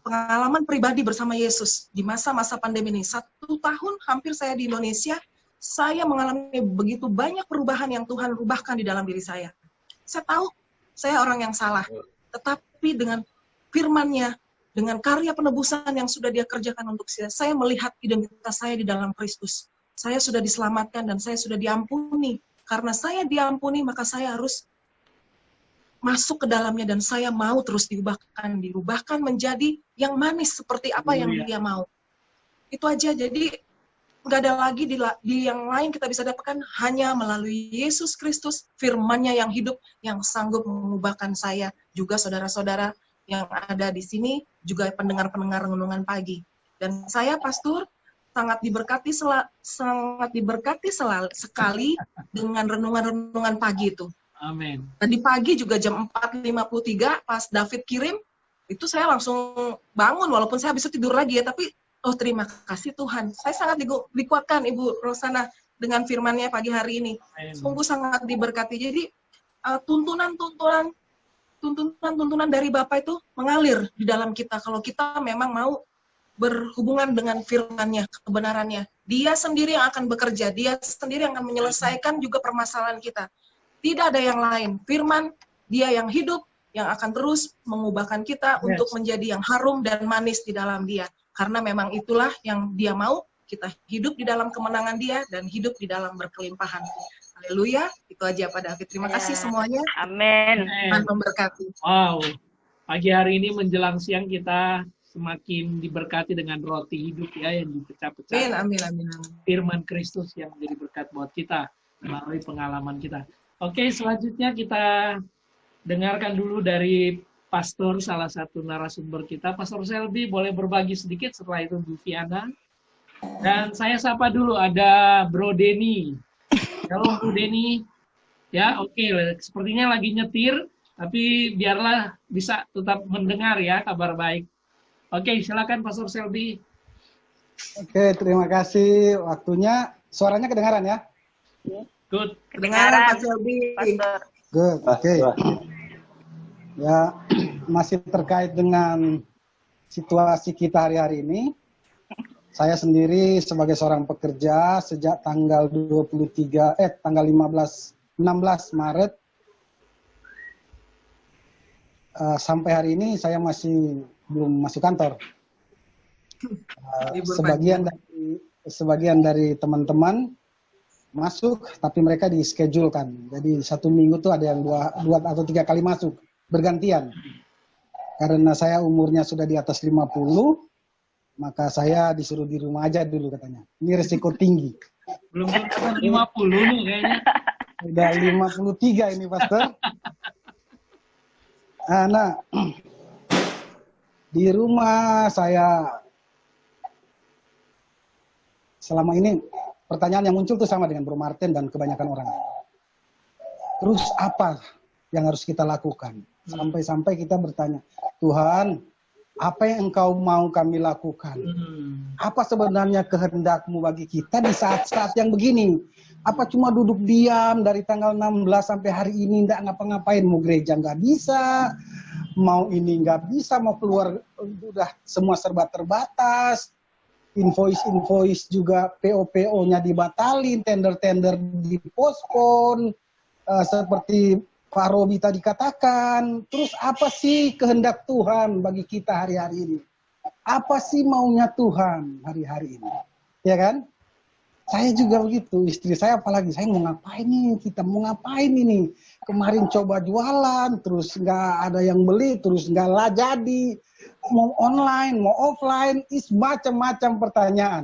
pengalaman pribadi bersama Yesus di masa-masa pandemi ini. 1 tahun hampir saya di Indonesia, saya mengalami begitu banyak perubahan yang Tuhan ubahkan di dalam diri saya. Saya tahu saya orang yang salah, tetapi dengan firman-Nya, dengan karya penebusan yang sudah Dia kerjakan untuk saya melihat identitas saya di dalam Kristus. Saya sudah diselamatkan dan saya sudah diampuni. Karena saya diampuni, maka saya harus masuk ke dalamnya dan saya mau terus dirubahkan menjadi yang manis seperti apa yang Dia mau. Itu aja. Jadi nggak ada lagi di yang lain kita bisa dapatkan hanya melalui Yesus Kristus, firman-Nya yang hidup, yang sanggup mengubahkan saya, juga saudara-saudara yang ada di sini, juga pendengar-pendengar renungan pagi. Dan saya, Pastor, sangat diberkati sekali dengan renungan-renungan pagi itu. Amin. Tadi pagi juga jam 4.53 pas David kirim, itu saya langsung bangun walaupun saya habis itu tidur lagi ya, tapi terima kasih Tuhan. Saya sangat dikuatkan Ibu Rosana dengan firman-Nya pagi hari ini. Sungguh sangat diberkati. Jadi tuntunan dari Bapa itu mengalir di dalam kita kalau kita memang mau berhubungan dengan firman-Nya, kebenarannya. Dia sendiri yang akan bekerja, Dia sendiri yang akan menyelesaikan juga permasalahan kita. Tidak ada yang lain. Firman, Dia yang hidup, yang akan terus mengubahkan kita untuk menjadi yang harum dan manis di dalam Dia. Karena memang itulah yang Dia mau, kita hidup di dalam kemenangan Dia dan hidup di dalam berkelimpahan. Haleluya. Itu aja Pak David. Terima kasih semuanya. Amin. Tuhan memberkati. Wow. Pagi hari ini menjelang siang kita semakin diberkati dengan roti hidup ya yang dipecah-pecah. Amin. Firman Kristus yang menjadi berkat buat kita melalui pengalaman kita. Oke, selanjutnya kita dengarkan dulu dari Pastor, salah satu narasumber kita. Pastor Selby boleh berbagi sedikit, setelah itu Bu Viana. Dan saya sapa dulu, ada Bro Denny. Halo Bro Denny. Ya, oke, sepertinya lagi nyetir, tapi biarlah bisa tetap mendengar ya kabar baik. Oke, silakan Pastor Selby. Oke, terima kasih waktunya. Suaranya kedengaran ya? Good. Kedengaran Pak Selby. Good, oke. Ya, masih terkait dengan situasi kita hari-hari ini. Saya sendiri sebagai seorang pekerja sejak tanggal 16 Maret sampai hari ini saya masih belum masuk kantor. Sebagian dari teman-teman masuk, tapi mereka di-schedule-kan. Jadi 1 minggu tuh ada yang 2 atau 3 kali masuk, bergantian. Karena saya umurnya sudah di atas 50, maka saya disuruh di rumah aja dulu katanya. Ini risiko tinggi. Belum 50 nih kayaknya. Udah 53 ini, Pastor. Nah, di rumah saya selama ini pertanyaan yang muncul tuh sama dengan Bro Martin dan kebanyakan orang. Terus apa yang harus kita lakukan? Sampai-sampai kita bertanya, Tuhan, apa yang Engkau mau kami lakukan? Apa sebenarnya kehendak-Mu bagi kita di saat-saat yang begini? Apa cuma duduk diam dari tanggal 16 sampai hari ini nggak ngapa-ngapain? Mau gereja nggak bisa, mau ini nggak bisa, mau keluar udah semua serba terbatas. Invoice juga PO-PO-nya dibatalin, tender-tender dipospon, seperti Pak Robi tadi katakan. Terus apa sih kehendak Tuhan bagi kita hari-hari ini? Apa sih maunya Tuhan hari-hari ini? Ya kan? Saya juga begitu, istri saya apalagi, saya mau ngapain nih, kita mau ngapain ini. Kemarin coba jualan, terus nggak ada yang beli, terus nggak lah jadi. Mau online, mau offline, macam-macam pertanyaan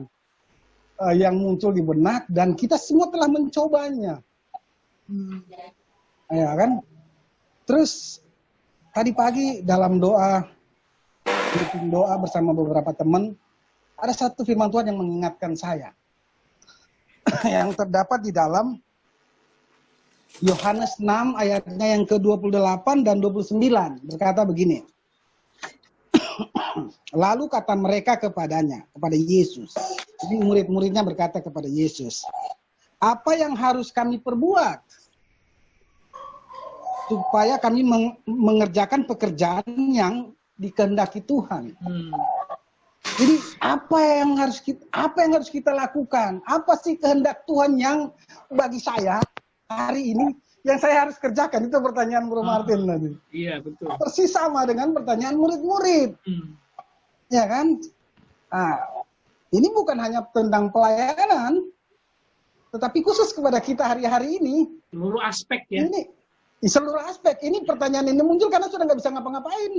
yang muncul di benak, dan kita semua telah mencobanya. Ya kan? Terus tadi pagi dalam doa bersama beberapa teman, ada satu firman Tuhan yang mengingatkan saya. Yang terdapat di dalam Yohanes 6 ayatnya yang ke-28 dan 29 berkata begini. Lalu kata mereka kepadanya, kepada Yesus. Jadi murid-muridnya berkata kepada Yesus, apa yang harus kami perbuat supaya kami mengerjakan pekerjaan yang dikehendaki Tuhan? Jadi apa yang harus kita lakukan? Apa sih kehendak Tuhan yang bagi saya hari ini yang saya harus kerjakan? Itu pertanyaan Bro Martin tadi. Iya, betul. Persis sama dengan pertanyaan murid-murid. Ya kan? Nah, ini bukan hanya tentang pelayanan, tetapi khusus kepada kita hari-hari ini. Seluruh aspek ya. Ini seluruh aspek. Ini pertanyaan ini muncul karena sudah nggak bisa ngapa-ngapain.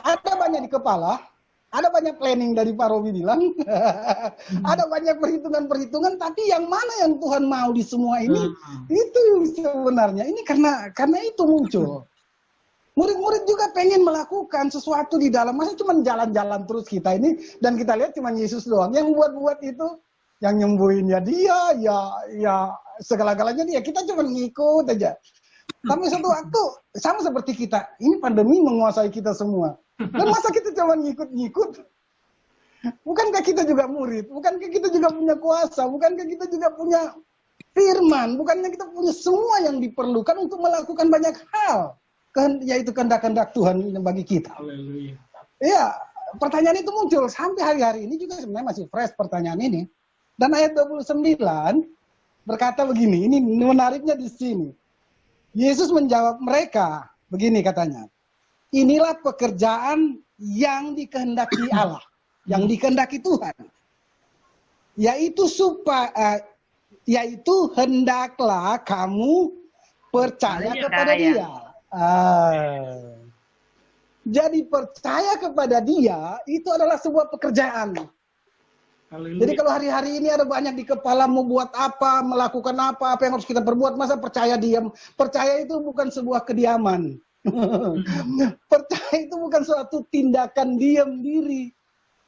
Ada banyak di kepala. Ada banyak planning dari Pak Robi bilang, ada banyak perhitungan-perhitungan, tapi yang mana yang Tuhan mau di semua ini, itu sebenarnya. Ini karena itu muncul. Murid-murid juga pengen melakukan sesuatu di dalam, masa cuma jalan-jalan terus kita ini, dan kita lihat cuma Yesus doang. Yang buat-buat itu, yang nyembuhin ya dia, ya segala-galanya dia, kita cuma ngikut aja. Tapi satu waktu, sama seperti kita, ini pandemi menguasai kita semua. Dan masa kita cuma ngikut-ngikut? Bukankah kita juga murid? Bukankah kita juga punya kuasa? Bukankah kita juga punya firman? Bukankah kita punya semua yang diperlukan untuk melakukan banyak hal? Yaitu kehendak-kehendak Tuhan yang bagi kita. Haleluya. Iya, pertanyaan itu muncul. Sampai hari-hari ini juga sebenarnya masih fresh pertanyaan ini. Dan ayat 29 berkata begini, ini menariknya di sini. Yesus menjawab mereka, begini katanya. Inilah pekerjaan yang dikehendaki Allah, yang dikehendaki Tuhan, yaitu hendaklah kamu percaya kepada Dia. Jadi percaya kepada Dia itu adalah sebuah pekerjaan. Haleluya. Jadi kalau hari-hari ini ada banyak di kepala mau buat apa, melakukan apa yang harus kita perbuat, masa percaya diam? Percaya itu bukan sebuah kediaman. Percaya itu bukan suatu tindakan diam diri,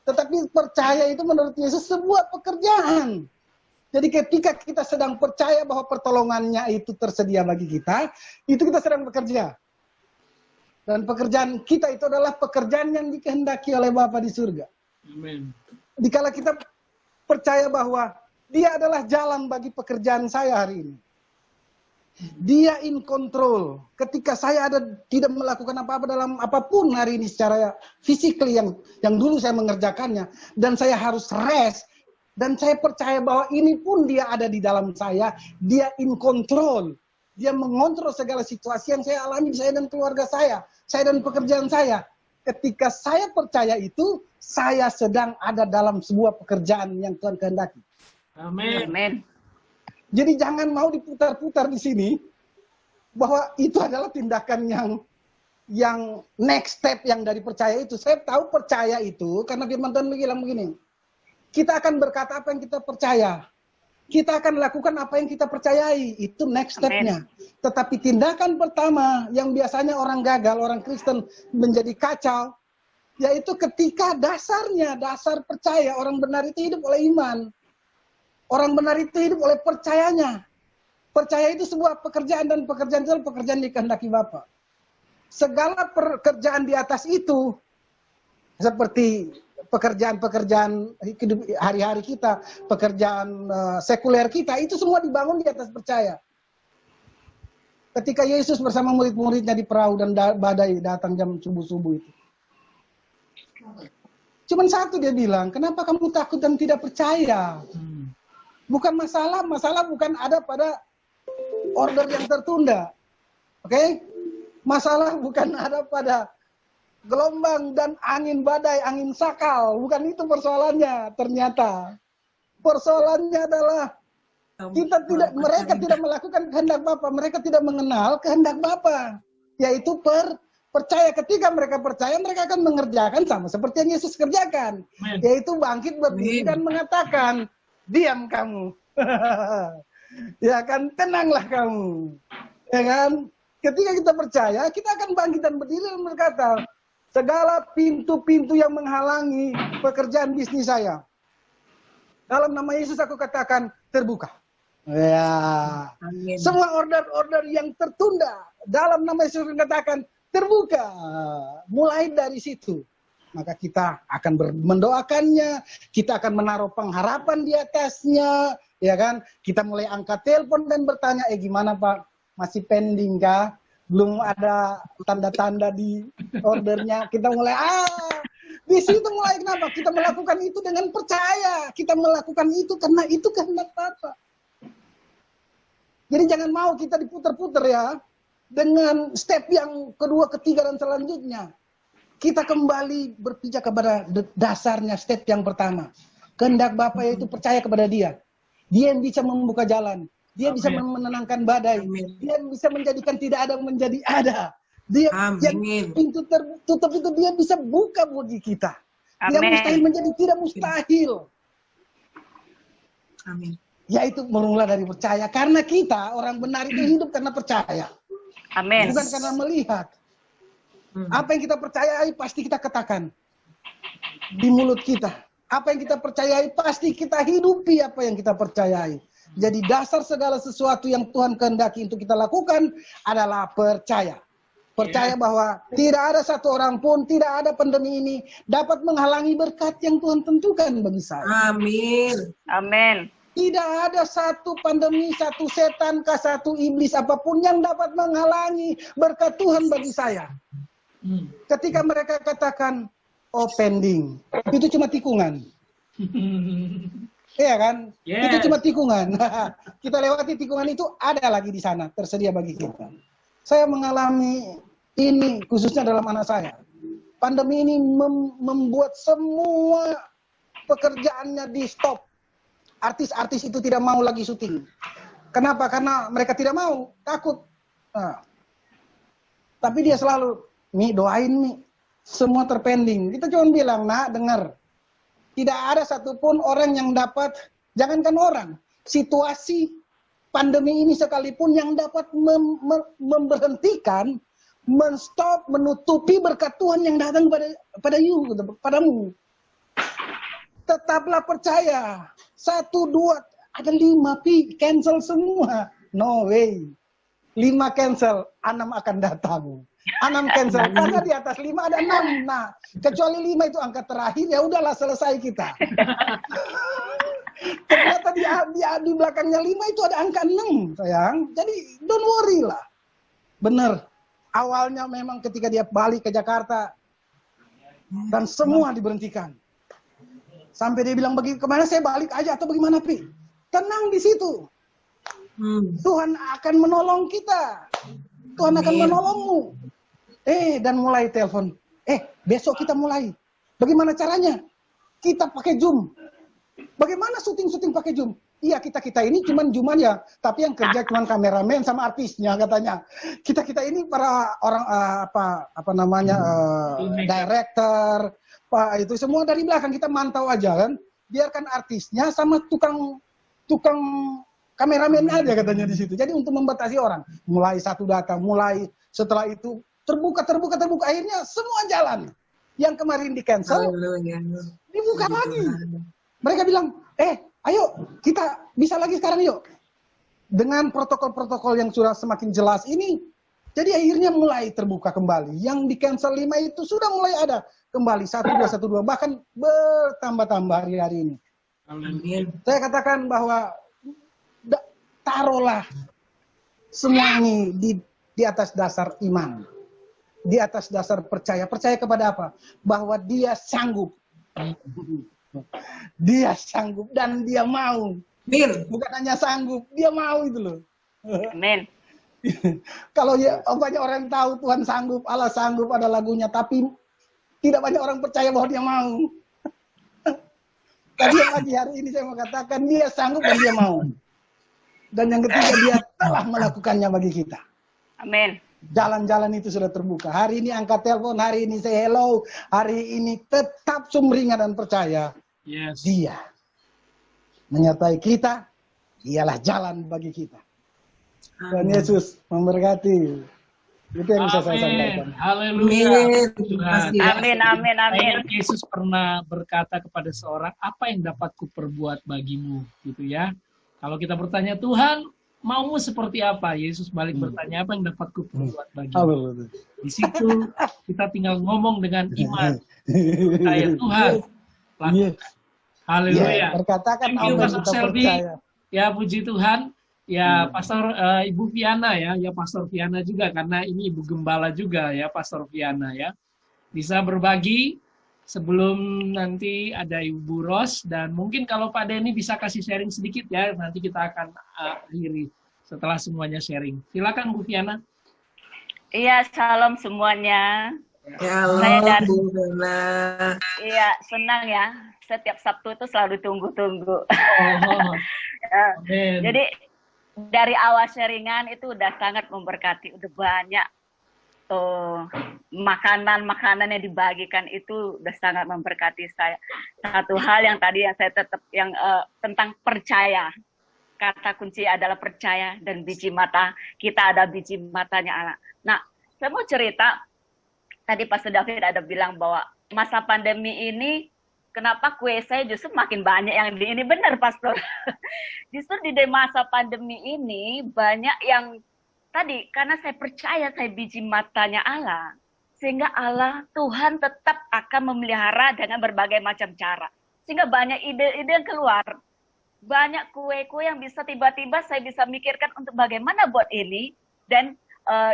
tetapi percaya itu menurut Yesus sebuah pekerjaan. Jadi ketika kita sedang percaya bahwa pertolongannya itu tersedia bagi kita, itu kita sedang bekerja. Dan pekerjaan kita itu adalah pekerjaan yang dikehendaki oleh Bapa di surga. Amin. Dikala kita percaya bahwa Dia adalah jalan bagi pekerjaan saya hari ini. Dia in control. Ketika saya tidak melakukan apa-apa dalam apapun hari ini secara physically yang dulu saya mengerjakannya, dan saya harus rest, dan saya percaya bahwa ini pun Dia ada di dalam saya, Dia in control. Dia mengontrol segala situasi yang saya alami, saya dan keluarga saya dan pekerjaan saya. Ketika saya percaya itu, saya sedang ada dalam sebuah pekerjaan yang Tuhan kehendaki. Amin. Amin. Jadi jangan mau diputar-putar di sini bahwa itu adalah tindakan yang next step yang dari percaya itu. Saya tahu percaya itu karena firman Tuhan bilang begini. Kita akan berkata apa yang kita percaya. Kita akan lakukan apa yang kita percayai. Itu next step-nya. Tetapi tindakan pertama yang biasanya orang gagal, orang Kristen menjadi kacau, yaitu ketika dasar percaya. Orang benar itu hidup oleh iman. Orang benar itu hidup oleh percayanya. Percaya itu sebuah pekerjaan, dan pekerjaan itu adalah pekerjaan dikehendaki Bapa. Segala pekerjaan di atas itu, seperti pekerjaan-pekerjaan hidup hari-hari kita, pekerjaan sekuler kita, itu semua dibangun di atas percaya. Ketika Yesus bersama murid-muridnya di perahu dan badai datang jam subuh-subuh itu. Cuman satu dia bilang, kenapa kamu takut dan tidak percaya? Bukan masalah bukan ada pada order yang tertunda. Oke? Masalah bukan ada pada gelombang dan angin badai, angin sakal. Bukan itu persoalannya ternyata. Persoalannya adalah mereka tidak melakukan kehendak Bapa, mereka tidak mengenal kehendak Bapa, yaitu percaya. Ketika mereka percaya, mereka akan mengerjakan sama seperti yang Yesus kerjakan, yaitu bangkit berdiri dan mengatakan, diam kamu. Ya kan, tenanglah kamu. Ya kan? Ketika kita percaya, kita akan bangkit dan berdiri dan berkata, segala pintu-pintu yang menghalangi pekerjaan bisnis saya, dalam nama Yesus aku katakan terbuka. Ya. Amin. Semua order-order yang tertunda, dalam nama Yesus aku katakan terbuka. Mulai dari situ, maka kita akan mendoakannya, kita akan menaruh pengharapan di atasnya, ya kan? Kita mulai angkat telepon dan bertanya, gimana Pak? Masih pending kah? Belum ada tanda-tanda di ordernya. Kita mulai, di situ mulai kenapa? Kita melakukan itu dengan percaya. Kita melakukan itu karena itu kehendak Bapa. Jadi jangan mau kita diputer-puter ya. Dengan step yang kedua, ketiga, dan selanjutnya. Kita kembali berpijak kepada dasarnya step yang pertama. Kehendak Bapa yaitu percaya kepada Dia. Dia yang bisa membuka jalan. Dia bisa menenangkan badai. Dia bisa menjadikan tidak ada menjadi ada. Dia yang pintu tertutup itu dia bisa buka bagi kita. Yang mustahil menjadi tidak mustahil. Amin. Yaitu bermula dari percaya. Karena kita orang benar itu hidup karena percaya. Amin. Bukan karena melihat. Apa yang kita percayai pasti kita katakan di mulut kita. Apa yang kita percayai pasti kita hidupi apa yang kita percayai. Jadi dasar segala sesuatu yang Tuhan kehendaki untuk kita lakukan adalah percaya. Percaya bahwa tidak ada satu orang pun, tidak ada pandemi ini dapat menghalangi berkat yang Tuhan tentukan bagi saya. Amin. Amin. Tidak ada satu pandemi, satu setan, satu iblis apapun yang dapat menghalangi berkat Tuhan bagi saya. Ketika mereka katakan, pending, itu cuma tikungan. Iya kan? Itu cuma tikungan. Kita lewati tikungan itu, ada lagi di sana, tersedia bagi kita. Saya mengalami ini, khususnya dalam anak saya. Pandemi ini membuat semua pekerjaannya di stop. Artis-artis itu tidak mau lagi syuting. Kenapa? Karena mereka tidak mau, takut. Tapi dia selalu, Mi, doain Mi. Semua terpending. Kita cuma bilang, nak, dengar. Tidak ada satupun orang yang dapat, jangankan orang, situasi pandemi ini sekalipun yang dapat memberhentikan, menstop, menutupi berkat Tuhan yang datang padamu. Tetaplah percaya. 1, 2, ada 5, cancel semua. No way. 5 cancel, 6 akan datang. 6 cancel, karena di atas 5 ada 6. Nah, kecuali 5 itu angka terakhir, ya udahlah selesai kita. Ternyata di belakangnya 5 itu ada angka 6, sayang. Jadi, don't worry lah. Bener. Awalnya memang ketika dia balik ke Jakarta, dan semua diberhentikan. Sampai dia bilang, kemana saya balik aja atau bagaimana, Pi? Tenang di situ. Tuhan akan menolong kita. Tuhan akan menolongmu. Dan mulai telepon. Besok kita mulai. Bagaimana caranya? Kita pakai Zoom. Bagaimana syuting pakai Zoom? Iya, kita ini cuman ya, tapi yang kerja cuman kameramen sama artisnya katanya. Kita ini para orang director, Pak, itu semua dari belakang kita mantau aja kan. Biarkan artisnya sama tukang kameramen aja katanya di situ. Jadi untuk membatasi orang, mulai satu datang, mulai setelah itu terbuka, akhirnya semua jalan. Yang kemarin di cancel, dibuka lagi. Mereka bilang, ayo kita bisa lagi sekarang yuk. Dengan protokol-protokol yang sudah semakin jelas ini, jadi akhirnya mulai terbuka kembali. Yang di cancel 5 itu sudah mulai ada kembali 1, 2, bahkan bertambah-tambah hari-hari ini. Amin. Saya katakan bahwa taruhlah semua ini di atas dasar iman. Di atas dasar percaya. Percaya kepada apa? Bahwa dia sanggup. Dia sanggup dan dia mau. Amin. Bukan hanya sanggup, dia mau itu loh. Amin. Kalau banyak orang tahu Tuhan sanggup, Allah sanggup, ada lagunya, tapi tidak banyak orang percaya bahwa dia mau. Tapi yang pagi hari ini saya mau katakan dia sanggup dan dia mau. Dan yang ketiga dia telah melakukannya bagi kita. Amin. Jalan-jalan itu sudah terbuka. Hari ini angkat telepon, hari ini say hello, hari ini tetap sumringah dan percaya. Yes. Dia menyertai kita, dialah jalan bagi kita. Dan Yesus memberkati. Itu yang bisa saya sampaikan. Haleluya. Tuhan. Amin, amin, amin. Saya Yesus pernah berkata kepada seorang, apa yang dapat kuperbuat bagimu, gitu ya. Kalau kita bertanya, Tuhan, maumu seperti apa? Yesus balik bertanya, apa yang dapat kuperbuat bagimu? Di situ kita tinggal ngomong dengan iman. Percaya Tuhan. Haleluya. Berkatakan Thank you, apa yang Pastor kita Selby. percaya. Ya, puji Tuhan. Ya, Pastor Ibu Viana ya Pastor Viana juga, karena ini Ibu Gembala juga ya, Pastor Viana ya. Bisa berbagi sebelum nanti ada Ibu Ros, dan mungkin kalau Pak Denny bisa kasih sharing sedikit ya, nanti kita akan akhiri setelah semuanya sharing. Silakan Bu Viana. Iya, salam semuanya. Ya, Saya halo, dari- Bu Bella. Iya, senang ya. Setiap Sabtu itu selalu tunggu-tunggu. Oh, amin. Jadi dari awal sharingan itu udah sangat memberkati, udah banyak tuh makanan-makanan yang dibagikan itu udah sangat memberkati saya. Satu hal yang tadi yang saya tetap yang tentang percaya. Kata kunci adalah percaya, dan biji mata kita ada biji matanya Allah. Nah, saya mau cerita, tadi Pastor David ada bilang bahwa masa pandemi ini kenapa kue saya justru makin banyak yang di ini, benar Pastor. Justru di masa pandemi ini banyak yang tadi karena saya percaya saya biji matanya Allah, sehingga Allah Tuhan tetap akan memelihara dengan berbagai macam cara. Sehingga banyak ide-ide yang keluar. Banyak kue-kue yang bisa tiba-tiba saya bisa mikirkan untuk bagaimana buat ini dan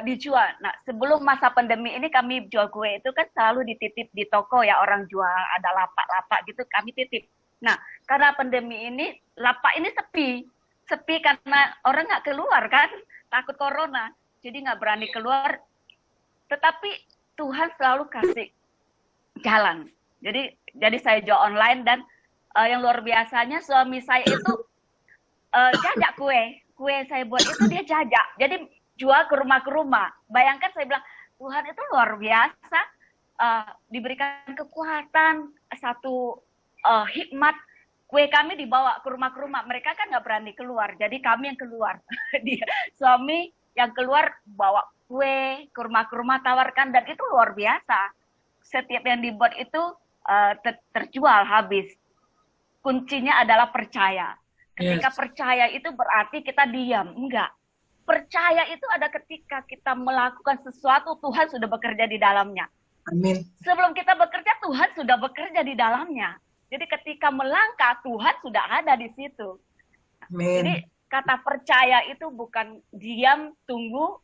dijual. Nah, sebelum masa pandemi ini kami jual kue itu kan selalu dititip di toko ya, orang jual, ada lapak-lapak gitu kami titip. Nah, karena pandemi ini lapak ini sepi karena orang nggak keluar kan, takut corona, jadi nggak berani keluar. Tetapi Tuhan selalu kasih jalan. Jadi saya jual online, dan yang luar biasanya suami saya itu jajak kue saya buat itu dia jajak. Jadi jual ke rumah. Bayangkan saya bilang, Tuhan itu luar biasa, diberikan kekuatan, satu hikmat. Kue kami dibawa ke rumah. Mereka kan nggak berani keluar, jadi kami yang keluar. Dia, suami yang keluar bawa kue ke rumah, tawarkan, dan itu luar biasa. Setiap yang dibuat itu terjual habis. Kuncinya adalah percaya. Ketika percaya itu berarti kita diam, enggak. Percaya itu ada ketika kita melakukan sesuatu, Tuhan sudah bekerja di dalamnya. Amin. Sebelum kita bekerja, Tuhan sudah bekerja di dalamnya. Jadi ketika melangkah, Tuhan sudah ada di situ. Amin. Jadi kata percaya itu bukan diam, tunggu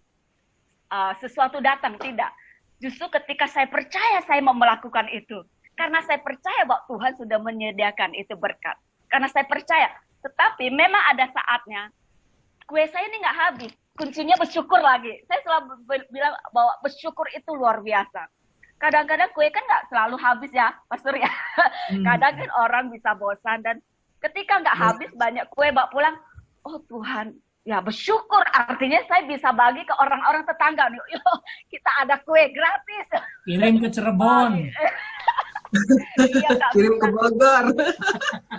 sesuatu datang, tidak. Justru ketika saya percaya, saya mau melakukan itu. Karena saya percaya bahwa Tuhan sudah menyediakan itu berkat. Karena saya percaya. Tetapi memang ada saatnya, kue saya ini nggak habis. Kuncinya bersyukur lagi. Saya selalu bilang bahwa bersyukur itu luar biasa. Kadang-kadang kue kan nggak selalu habis ya, Pastor ya. Kadang kan orang bisa bosan, dan ketika nggak habis banyak kue bawa pulang, oh Tuhan, ya bersyukur. Artinya saya bisa bagi ke orang-orang tetangga. Yuk, kita ada kue gratis. Kirim ke Cirebon. Iya, Kirim ke Bogor.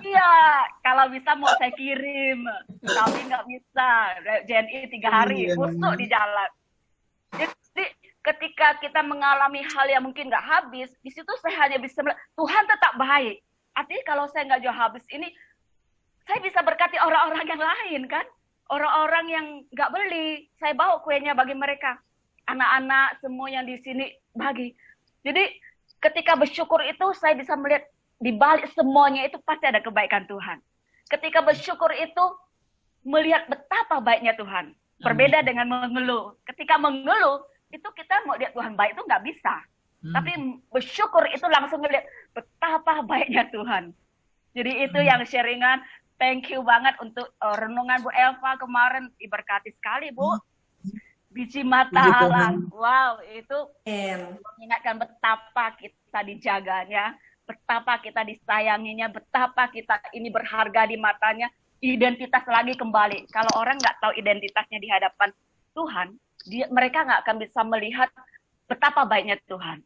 Iya, kalau bisa mau saya kirim, tapi nggak bisa. JNI 3 hari, busuk di jalan. Jadi ketika kita mengalami hal yang mungkin nggak habis, di situ saya hanya bisa melihat Tuhan tetap baik. Artinya kalau saya nggak jual habis ini, saya bisa berkati orang-orang yang lain kan. Orang-orang yang nggak beli, saya bawa kuenya bagi mereka. Anak-anak semua yang di sini bagi. Jadi ketika bersyukur itu saya bisa melihat di balik semuanya itu pasti ada kebaikan Tuhan. Ketika bersyukur itu melihat betapa baiknya Tuhan. Berbeda dengan mengeluh. Ketika mengeluh itu kita mau lihat Tuhan baik itu nggak bisa. Tapi bersyukur itu langsung melihat betapa baiknya Tuhan. Jadi itu yang sharingan. Thank you banget untuk renungan Bu Elva kemarin, diberkati sekali Bu. Biji mata Allah. Wow, itu mengingatkan betapa kita dijaganya. betapa kita disayanginya, betapa kita ini berharga di matanya, identitas lagi kembali. Kalau orang nggak tahu identitasnya di hadapan Tuhan, mereka nggak akan bisa melihat betapa baiknya Tuhan.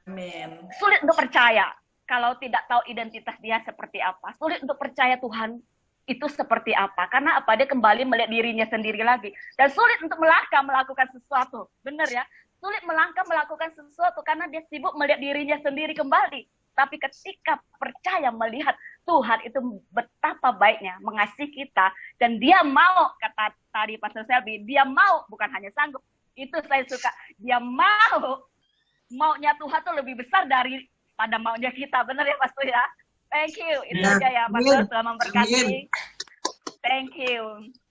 Amin. Sulit untuk percaya kalau tidak tahu identitas dia seperti apa. Sulit untuk percaya Tuhan itu seperti apa. Karena apa? Dia kembali melihat dirinya sendiri lagi. Dan sulit untuk melangkah melakukan sesuatu. Benar ya? Sulit melangkah melakukan sesuatu karena dia sibuk melihat dirinya sendiri kembali. Tapi ketika percaya melihat Tuhan itu betapa baiknya mengasihi kita. Dan dia mau, kata tadi Pastor Selby, dia mau, bukan hanya sanggup. Itu saya suka. Dia mau. Maunya Tuhan tuh lebih besar daripada maunya kita. Benar ya Pastor ya? Thank you. Itu aja ya Pastor. Tuhan memberkati. Thank you.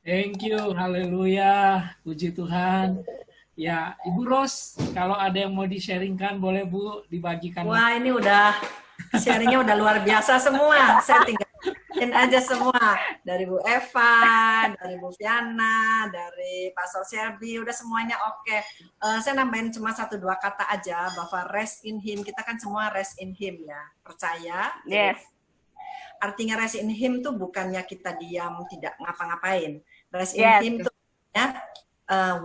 Thank you. Haleluya. Puji Tuhan. Ya, Ibu Ros, kalau ada yang mau di-sharingkan, boleh Bu, dibagikan. Wah, ini udah sharingnya udah luar biasa semua. Saya tinggalin aja semua. Dari Bu Eva, dari Bu Fiana, dari Pastor Selby, udah semuanya oke. Saya nambahin cuma 1-2 kata aja, bahwa rest in Him. Kita kan semua rest in Him ya. Percaya. Yes. Artinya rest in Him tuh bukannya kita diam, tidak ngapa-ngapain. Rest in Him tuh ya,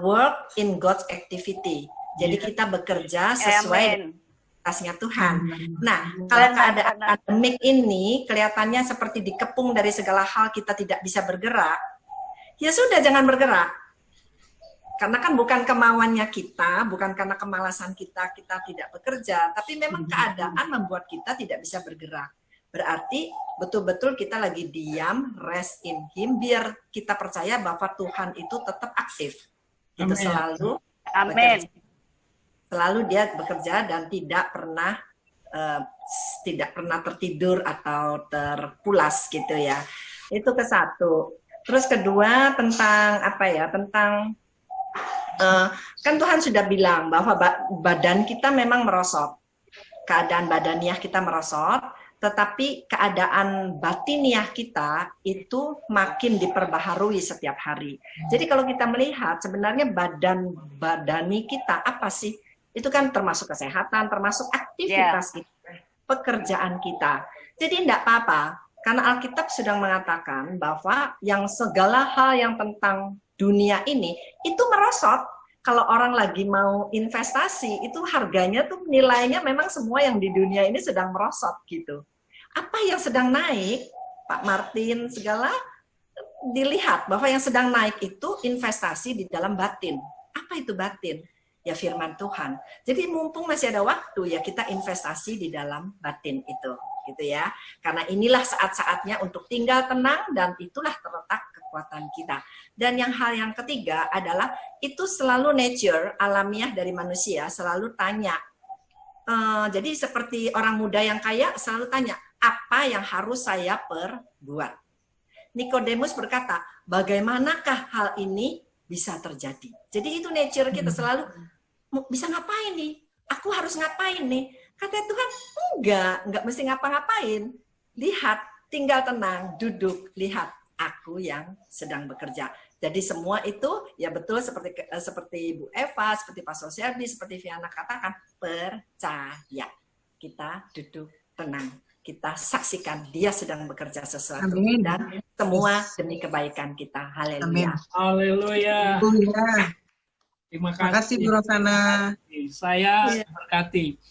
work in God's activity. Jadi kita bekerja sesuai tasnya Tuhan. Nah, kalau keadaan pandemik ini kelihatannya seperti dikepung dari segala hal, kita tidak bisa bergerak, ya sudah jangan bergerak. Karena kan bukan kemauannya kita, bukan karena kemalasan kita tidak bekerja, tapi memang keadaan membuat kita tidak bisa bergerak. Berarti betul-betul kita lagi diam, rest in Him, biar kita percaya bahwa Tuhan itu tetap aktif. Itu selalu Amin. Selalu dia bekerja dan tidak pernah tertidur atau terpulas gitu ya. Itu ke satu. Terus kedua tentang apa ya? Tentang kan Tuhan sudah bilang bahwa badan kita memang merosot. Keadaan badaniah kita merosot, tetapi keadaan batiniah kita itu makin diperbaharui setiap hari. Jadi kalau kita melihat sebenarnya badani kita apa sih? Itu kan termasuk kesehatan, termasuk aktivitas kita, pekerjaan kita. Jadi tidak apa-apa, karena Alkitab sedang mengatakan bahwa yang segala hal yang tentang dunia ini itu merosot. Kalau orang lagi mau investasi, itu harganya tuh nilainya memang semua yang di dunia ini sedang merosot gitu. Apa yang sedang naik, Pak Martin, segala dilihat bahwa yang sedang naik itu investasi di dalam batin. Apa itu batin? Ya firman Tuhan. Jadi mumpung masih ada waktu ya kita investasi di dalam batin itu, gitu ya. Karena inilah saat-saatnya untuk tinggal tenang dan itulah terletak kekuatan kita. Dan hal yang ketiga adalah itu selalu nature, alamiah dari manusia, selalu tanya. Jadi seperti orang muda yang kaya selalu tanya, apa yang harus saya perbuat? Nikodemus berkata, bagaimanakah hal ini bisa terjadi? Jadi itu nature kita selalu, bisa ngapain nih? Aku harus ngapain nih? Kata Tuhan, enggak mesti ngapa-ngapain. Lihat, tinggal tenang, duduk, lihat aku yang sedang bekerja. Jadi semua itu ya betul seperti Bu Eva, seperti Pastor Selby, seperti Fiana katakan, percaya. Kita duduk tenang. Kita saksikan dia sedang bekerja sesuatu. Amin. Dan semua demi kebaikan kita. Haleluya. Haleluya. Terima kasih Bu Rosana. Saya berkati.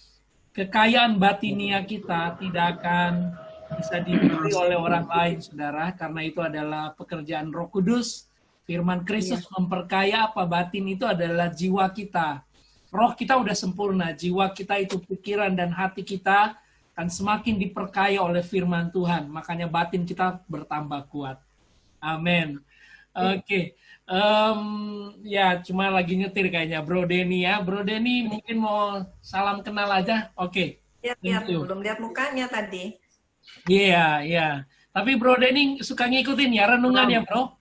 Kekayaan batinia kita tidak akan bisa dimiliki oleh orang lain, saudara, karena itu adalah pekerjaan Roh Kudus. Firman Kristus memperkaya apa? Batin itu adalah jiwa kita. Roh kita udah sempurna, jiwa kita itu pikiran dan hati kita akan semakin diperkaya oleh firman Tuhan. Makanya batin kita bertambah kuat. Amin. Oke. Ya, cuma lagi nyetir kayaknya Bro Denny ya. Bro Denny mungkin mau salam kenal aja. Oke. Lihat, belum lihat mukanya tadi. Iya. Tapi Bro Denny suka ngikutin ya renungan ya, Bro?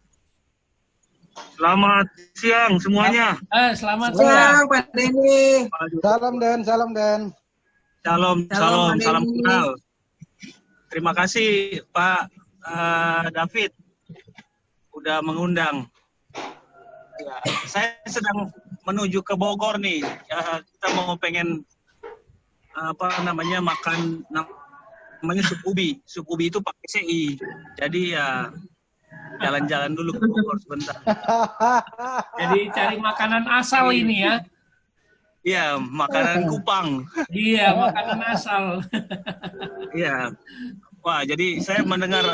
Selamat siang semuanya. Selamat siang Pak Denny. Salam Dan. Salam kenal. Terima kasih Pak David udah mengundang. Ya, saya sedang menuju ke Bogor nih. Kita mau pengen makan namanya sup ubi. Sup ubi itu pakai CI. Jadi ya jalan-jalan dulu ke Bogor sebentar. Jadi cari makanan asal ini ya. Iya, makanan Kupang. Iya, makanan asal. Iya. Wah, jadi saya mendengar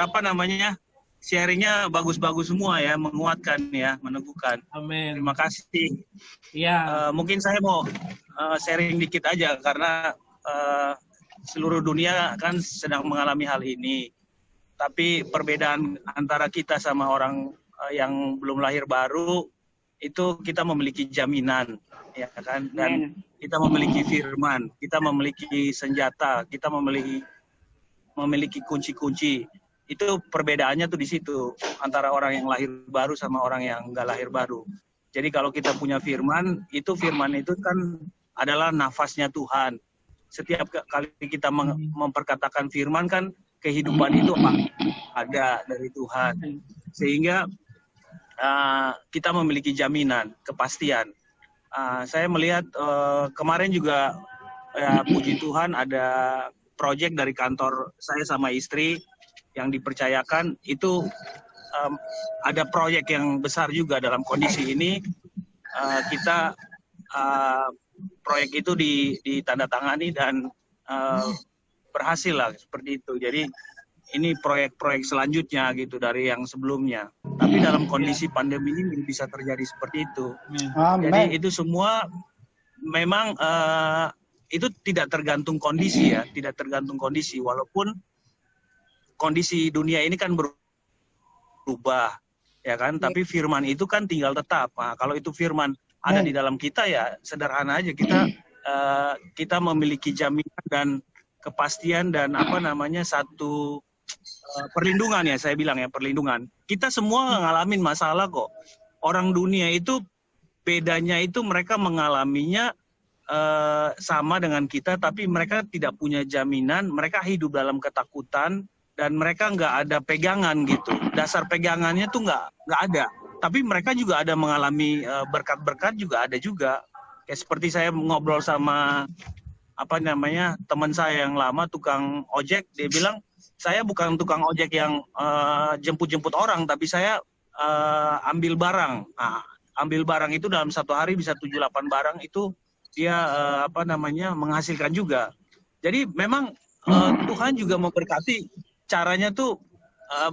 sharingnya bagus-bagus semua ya, menguatkan ya, meneguhkan. Amin. Terima kasih. Iya. Mungkin saya mau sharing dikit aja karena seluruh dunia kan sedang mengalami hal ini. Tapi perbedaan antara kita sama orang yang belum lahir baru itu kita memiliki jaminan, ya kan? Dan kita memiliki firman, kita memiliki senjata, kita memiliki kunci-kunci. Itu perbedaannya tuh di situ antara orang yang lahir baru sama orang yang nggak lahir baru. Jadi kalau kita punya firman itu kan adalah nafasnya Tuhan. Setiap kali kita memperkatakan firman kan kehidupan itu ada dari Tuhan. Sehingga kita memiliki jaminan, kepastian. Saya melihat kemarin juga puji Tuhan ada proyek dari kantor saya sama istri yang dipercayakan itu ada proyek yang besar juga dalam kondisi ini. Kita proyek itu ditandatangani dan berhasil lah seperti itu. Jadi ini proyek-proyek selanjutnya gitu dari yang sebelumnya. Tapi dalam kondisi pandemi ini bisa terjadi seperti itu. Jadi itu semua memang itu tidak tergantung kondisi ya, tidak tergantung kondisi. Walaupun kondisi dunia ini kan berubah, ya kan? Tapi firman itu kan tinggal tetap. Nah, kalau itu firman ada di dalam kita ya sederhana aja kita memiliki jaminan dan kepastian dan satu perlindungan ya, saya bilang ya, perlindungan. Kita semua ngalamin masalah kok. Orang dunia itu bedanya itu mereka mengalaminya sama dengan kita, tapi mereka tidak punya jaminan, mereka hidup dalam ketakutan dan mereka nggak ada pegangan gitu. Dasar pegangannya tuh nggak ada. Tapi mereka juga ada mengalami berkat-berkat juga ada juga. Kayak seperti saya ngobrol sama teman saya yang lama tukang ojek, dia bilang saya bukan tukang ojek yang jemput-jemput orang, tapi saya ambil barang. Nah, ambil barang itu dalam satu hari bisa 7-8 barang itu dia menghasilkan juga. Jadi memang Tuhan juga memberkati caranya tuh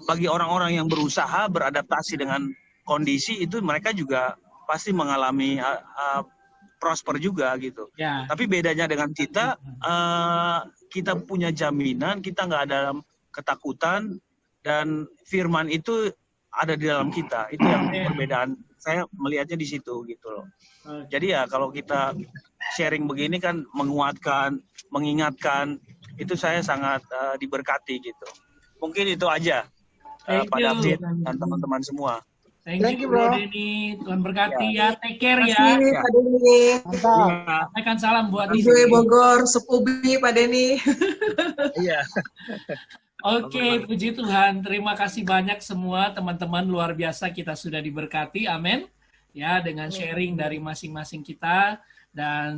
bagi orang-orang yang berusaha beradaptasi dengan kondisi itu, mereka juga pasti mengalami prosper juga gitu. Ya. Tapi bedanya dengan kita, kita punya jaminan, kita nggak ada dalam ketakutan dan firman itu ada di dalam kita. Itu yang perbedaan. Saya melihatnya di situ gitu loh. Jadi ya kalau kita sharing begini kan menguatkan, mengingatkan, itu saya sangat diberkati gitu. Mungkin itu aja Pak David dan teman-teman semua. Thank you Bro Denny, Tuhan berkati ya, take care ya. Terima kasih Pak Denny. Sampaikan salam buat Ibu Bogor, Sepubi Pak Denny. Iya. Oke, puji Tuhan. Terima kasih banyak semua teman-teman, luar biasa kita sudah diberkati. Amin. Ya, dengan sharing dari masing-masing kita, dan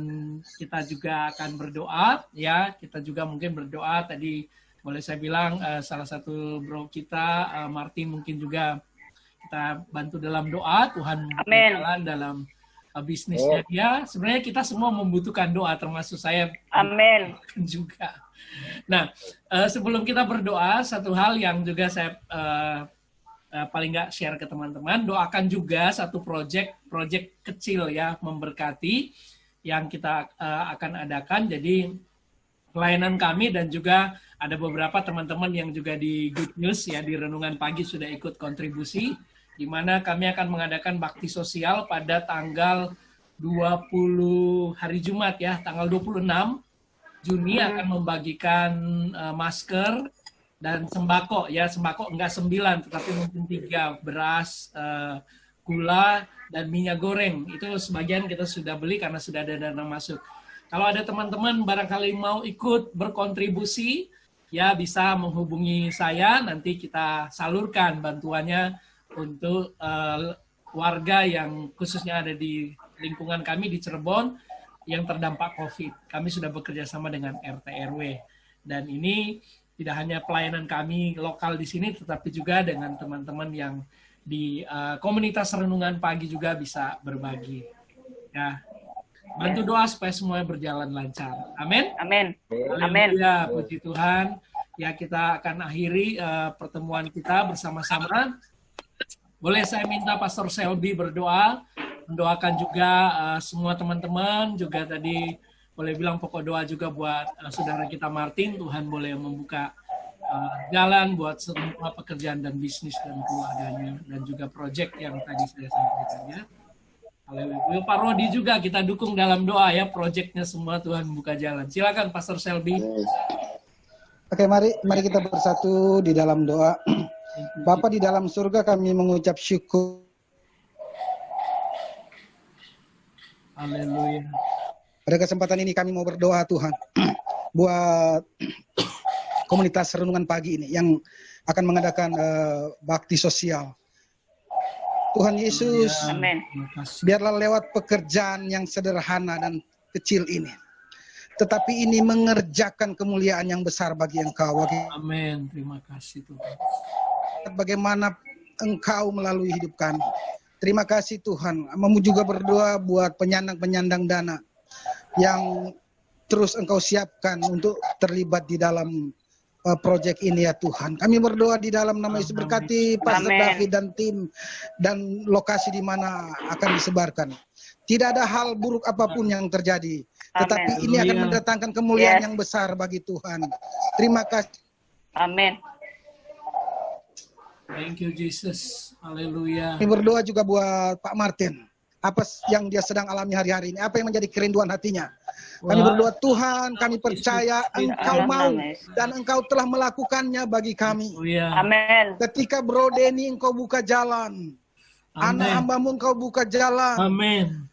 kita juga akan berdoa ya. Kita juga mungkin berdoa, tadi boleh saya bilang salah satu bro kita Martin mungkin juga kita bantu dalam doa, Tuhan berjalan dalam bisnisnya dia. Sebenarnya kita semua membutuhkan doa, termasuk saya. Amin. Juga. Nah, sebelum kita berdoa, satu hal yang juga saya paling nggak share ke teman-teman, doakan juga satu project kecil ya, memberkati yang kita akan adakan. Jadi pelayanan kami dan juga ada beberapa teman-teman yang juga di Good News ya, di Renungan Pagi sudah ikut kontribusi, di mana kami akan mengadakan bakti sosial pada tanggal 20 hari Jumat ya, tanggal 26 Juni akan membagikan masker dan sembako ya, sembako enggak 9 tetapi mungkin 3, beras, gula dan minyak goreng. Itu sebagian kita sudah beli karena sudah ada dana masuk. Kalau ada teman-teman barangkali mau ikut berkontribusi ya, bisa menghubungi saya, nanti kita salurkan bantuannya untuk warga yang khususnya ada di lingkungan kami di Cirebon yang terdampak COVID. Kami sudah bekerja sama dengan RT RW. Dan ini tidak hanya pelayanan kami lokal di sini, tetapi juga dengan teman-teman yang di komunitas renungan pagi juga bisa berbagi. Ya, bantu doa supaya semuanya berjalan lancar. Amin. Amin. Haleluya, puji Tuhan. Ya, kita akan akhiri pertemuan kita bersama-sama. Boleh saya minta Pastor Selby berdoa, mendoakan juga semua teman-teman, juga tadi boleh bilang pokok doa juga buat saudara kita Martin, Tuhan boleh membuka jalan buat semua pekerjaan dan bisnis dan keluarganya, dan juga proyek yang tadi saya sampaikan ya. Haleluya. Pak Rodi juga kita dukung dalam doa ya, proyeknya semua Tuhan buka jalan. Silakan Pastor Selby. Oke, mari kita bersatu di dalam doa. Bapa di dalam surga, kami mengucap syukur. Haleluya. Pada kesempatan ini kami mau berdoa Tuhan buat komunitas renungan pagi ini yang akan mengadakan bakti sosial. Tuhan Yesus, Amin. biarlah lewat pekerjaan yang sederhana dan kecil ini, tetapi ini mengerjakan kemuliaan yang besar bagi Engkau. Amin. Terima kasih Tuhan. Bagaimana Engkau melalui hidup kami. Terima kasih Tuhan. Kami juga berdoa buat penyandang-penyandang dana yang terus Engkau siapkan untuk terlibat di dalam proyek ini ya Tuhan. Kami berdoa di dalam nama Yesus, berkati Pastor David dan tim dan lokasi di mana akan disebarkan. Tidak ada hal buruk apapun yang terjadi, tetapi ini akan mendatangkan kemuliaan yang besar bagi Tuhan. Terima kasih. Amin. Thank you Jesus. Haleluya. Kami berdoa juga buat Pak Martin. Apa yang dia sedang alami hari-hari ini, apa yang menjadi kerinduan hatinya. Kami berdoa Tuhan, kami percaya Engkau mau dan Engkau telah melakukannya bagi kami. Amin. Ketika Bro Denny Engkau buka jalan, anak hamba-Mu Engkau buka jalan. Amin.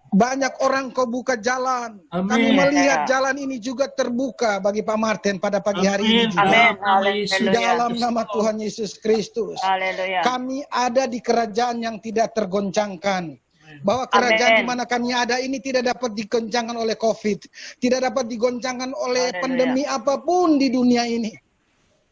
Banyak orang Engkau buka jalan. Amin. Kami melihat jalan ini juga terbuka bagi Pak Martin pada pagi hari ini. Amin. Di dalam nama Tuhan Yesus Kristus. Haleluya. Kami ada di kerajaan yang tidak tergoncangkan. Bahwa kerajaan di mana kami ada ini tidak dapat digoncangkan oleh COVID, tidak dapat digoncangkan oleh pandemi apapun di dunia ini.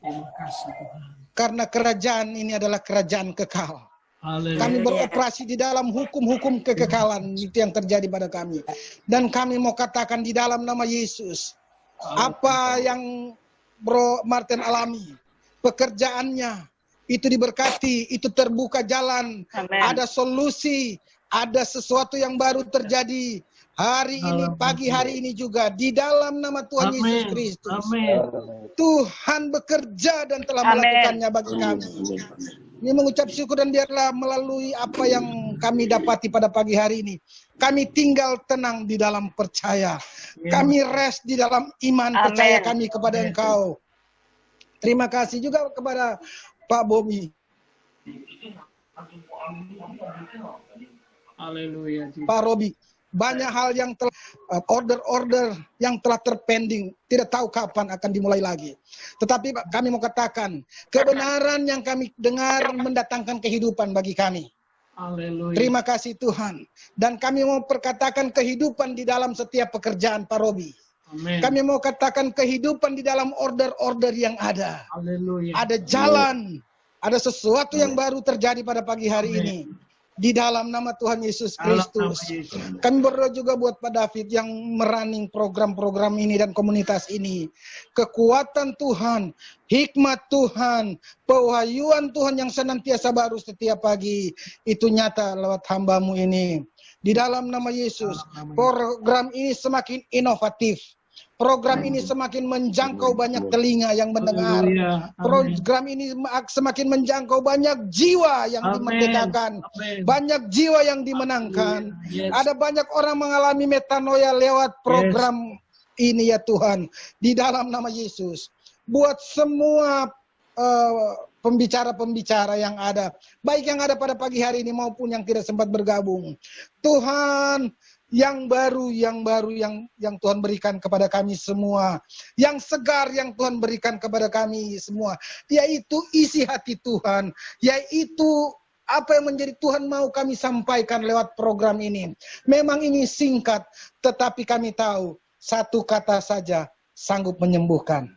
Terima kasih Tuhan. Karena kerajaan ini adalah kerajaan kekal. Haleluya. Kami beroperasi di dalam hukum-hukum kekekalan itu yang terjadi pada kami. Dan kami mau katakan di dalam nama Yesus, apa yang Bro Martin alami, pekerjaannya itu diberkati, itu terbuka jalan, ada solusi, ada sesuatu yang baru terjadi hari ini, pagi hari ini juga di dalam nama Tuhan Yesus Kristus. Tuhan bekerja dan telah melakukannya bagi kami. Ini mengucap syukur dan biarlah melalui apa yang kami dapati pada pagi hari ini, kami tinggal tenang di dalam percaya. Kami rest di dalam iman percaya kami kepada Engkau. Terima kasih juga kepada Pak Bobi. Haleluya. Pak Robi, banyak hal yang telah order-order yang telah terpending, tidak tahu kapan akan dimulai lagi. Tetapi kami mau katakan, kebenaran yang kami dengar mendatangkan kehidupan bagi kami. Haleluya. Terima kasih Tuhan. Dan kami mau perkatakan kehidupan di dalam setiap pekerjaan Pak Robi. Amen. Kami mau katakan kehidupan di dalam order-order yang ada. Haleluya. Ada jalan, ada sesuatu yang baru terjadi pada pagi hari ini. Di dalam nama Tuhan Yesus Kristus. Kami berdoa juga buat Pak David yang merunning program-program ini dan komunitas ini. Kekuatan Tuhan, hikmat Tuhan, pewahyuan Tuhan yang senantiasa baru setiap pagi. Itu nyata lewat hamba-Mu ini. Di dalam nama Yesus, program ini semakin inovatif. Program ini semakin menjangkau banyak telinga yang mendengar. Program ini semakin menjangkau banyak jiwa yang dimerdekakan. Banyak jiwa yang dimenangkan. Ada banyak orang mengalami metanoia lewat program ini ya Tuhan. Di dalam nama Yesus. Buat semua pembicara-pembicara yang ada. Baik yang ada pada pagi hari ini maupun yang tidak sempat bergabung. Tuhan, yang baru yang Tuhan berikan kepada kami semua, yang segar yang Tuhan berikan kepada kami semua, yaitu isi hati Tuhan, yaitu apa yang menjadi Tuhan mau kami sampaikan lewat program ini. Memang ini singkat, tetapi kami tahu satu kata saja sanggup menyembuhkan.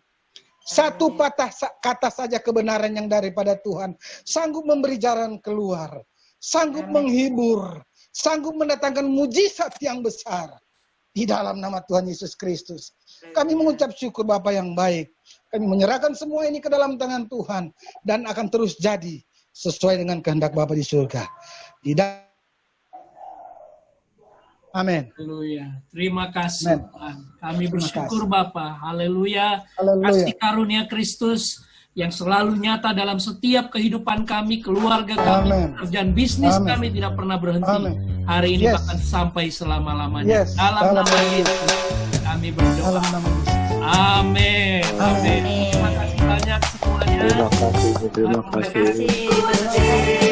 Satu patah kata saja kebenaran yang daripada Tuhan sanggup memberi jalan keluar, sanggup menghibur, sanggup mendatangkan mujizat yang besar. Di dalam nama Tuhan Yesus Kristus, kami mengucap syukur Bapa yang baik. Kami menyerahkan semua ini ke dalam tangan Tuhan dan akan terus jadi sesuai dengan kehendak Bapa di surga. Amin. Haleluya. Terima kasih Tuhan. Kami bersyukur Bapa. Haleluya. Haleluya. Kasih karunia Kristus yang selalu nyata dalam setiap kehidupan kami, keluarga kami, pekerjaan bisnis kami tidak pernah berhenti. Hari ini bahkan sampai selama-lamanya. Dalam nama Yesus kami berdoa. Amin. Amin. Terima kasih banyak semuanya. Terima kasih. Terima kasih.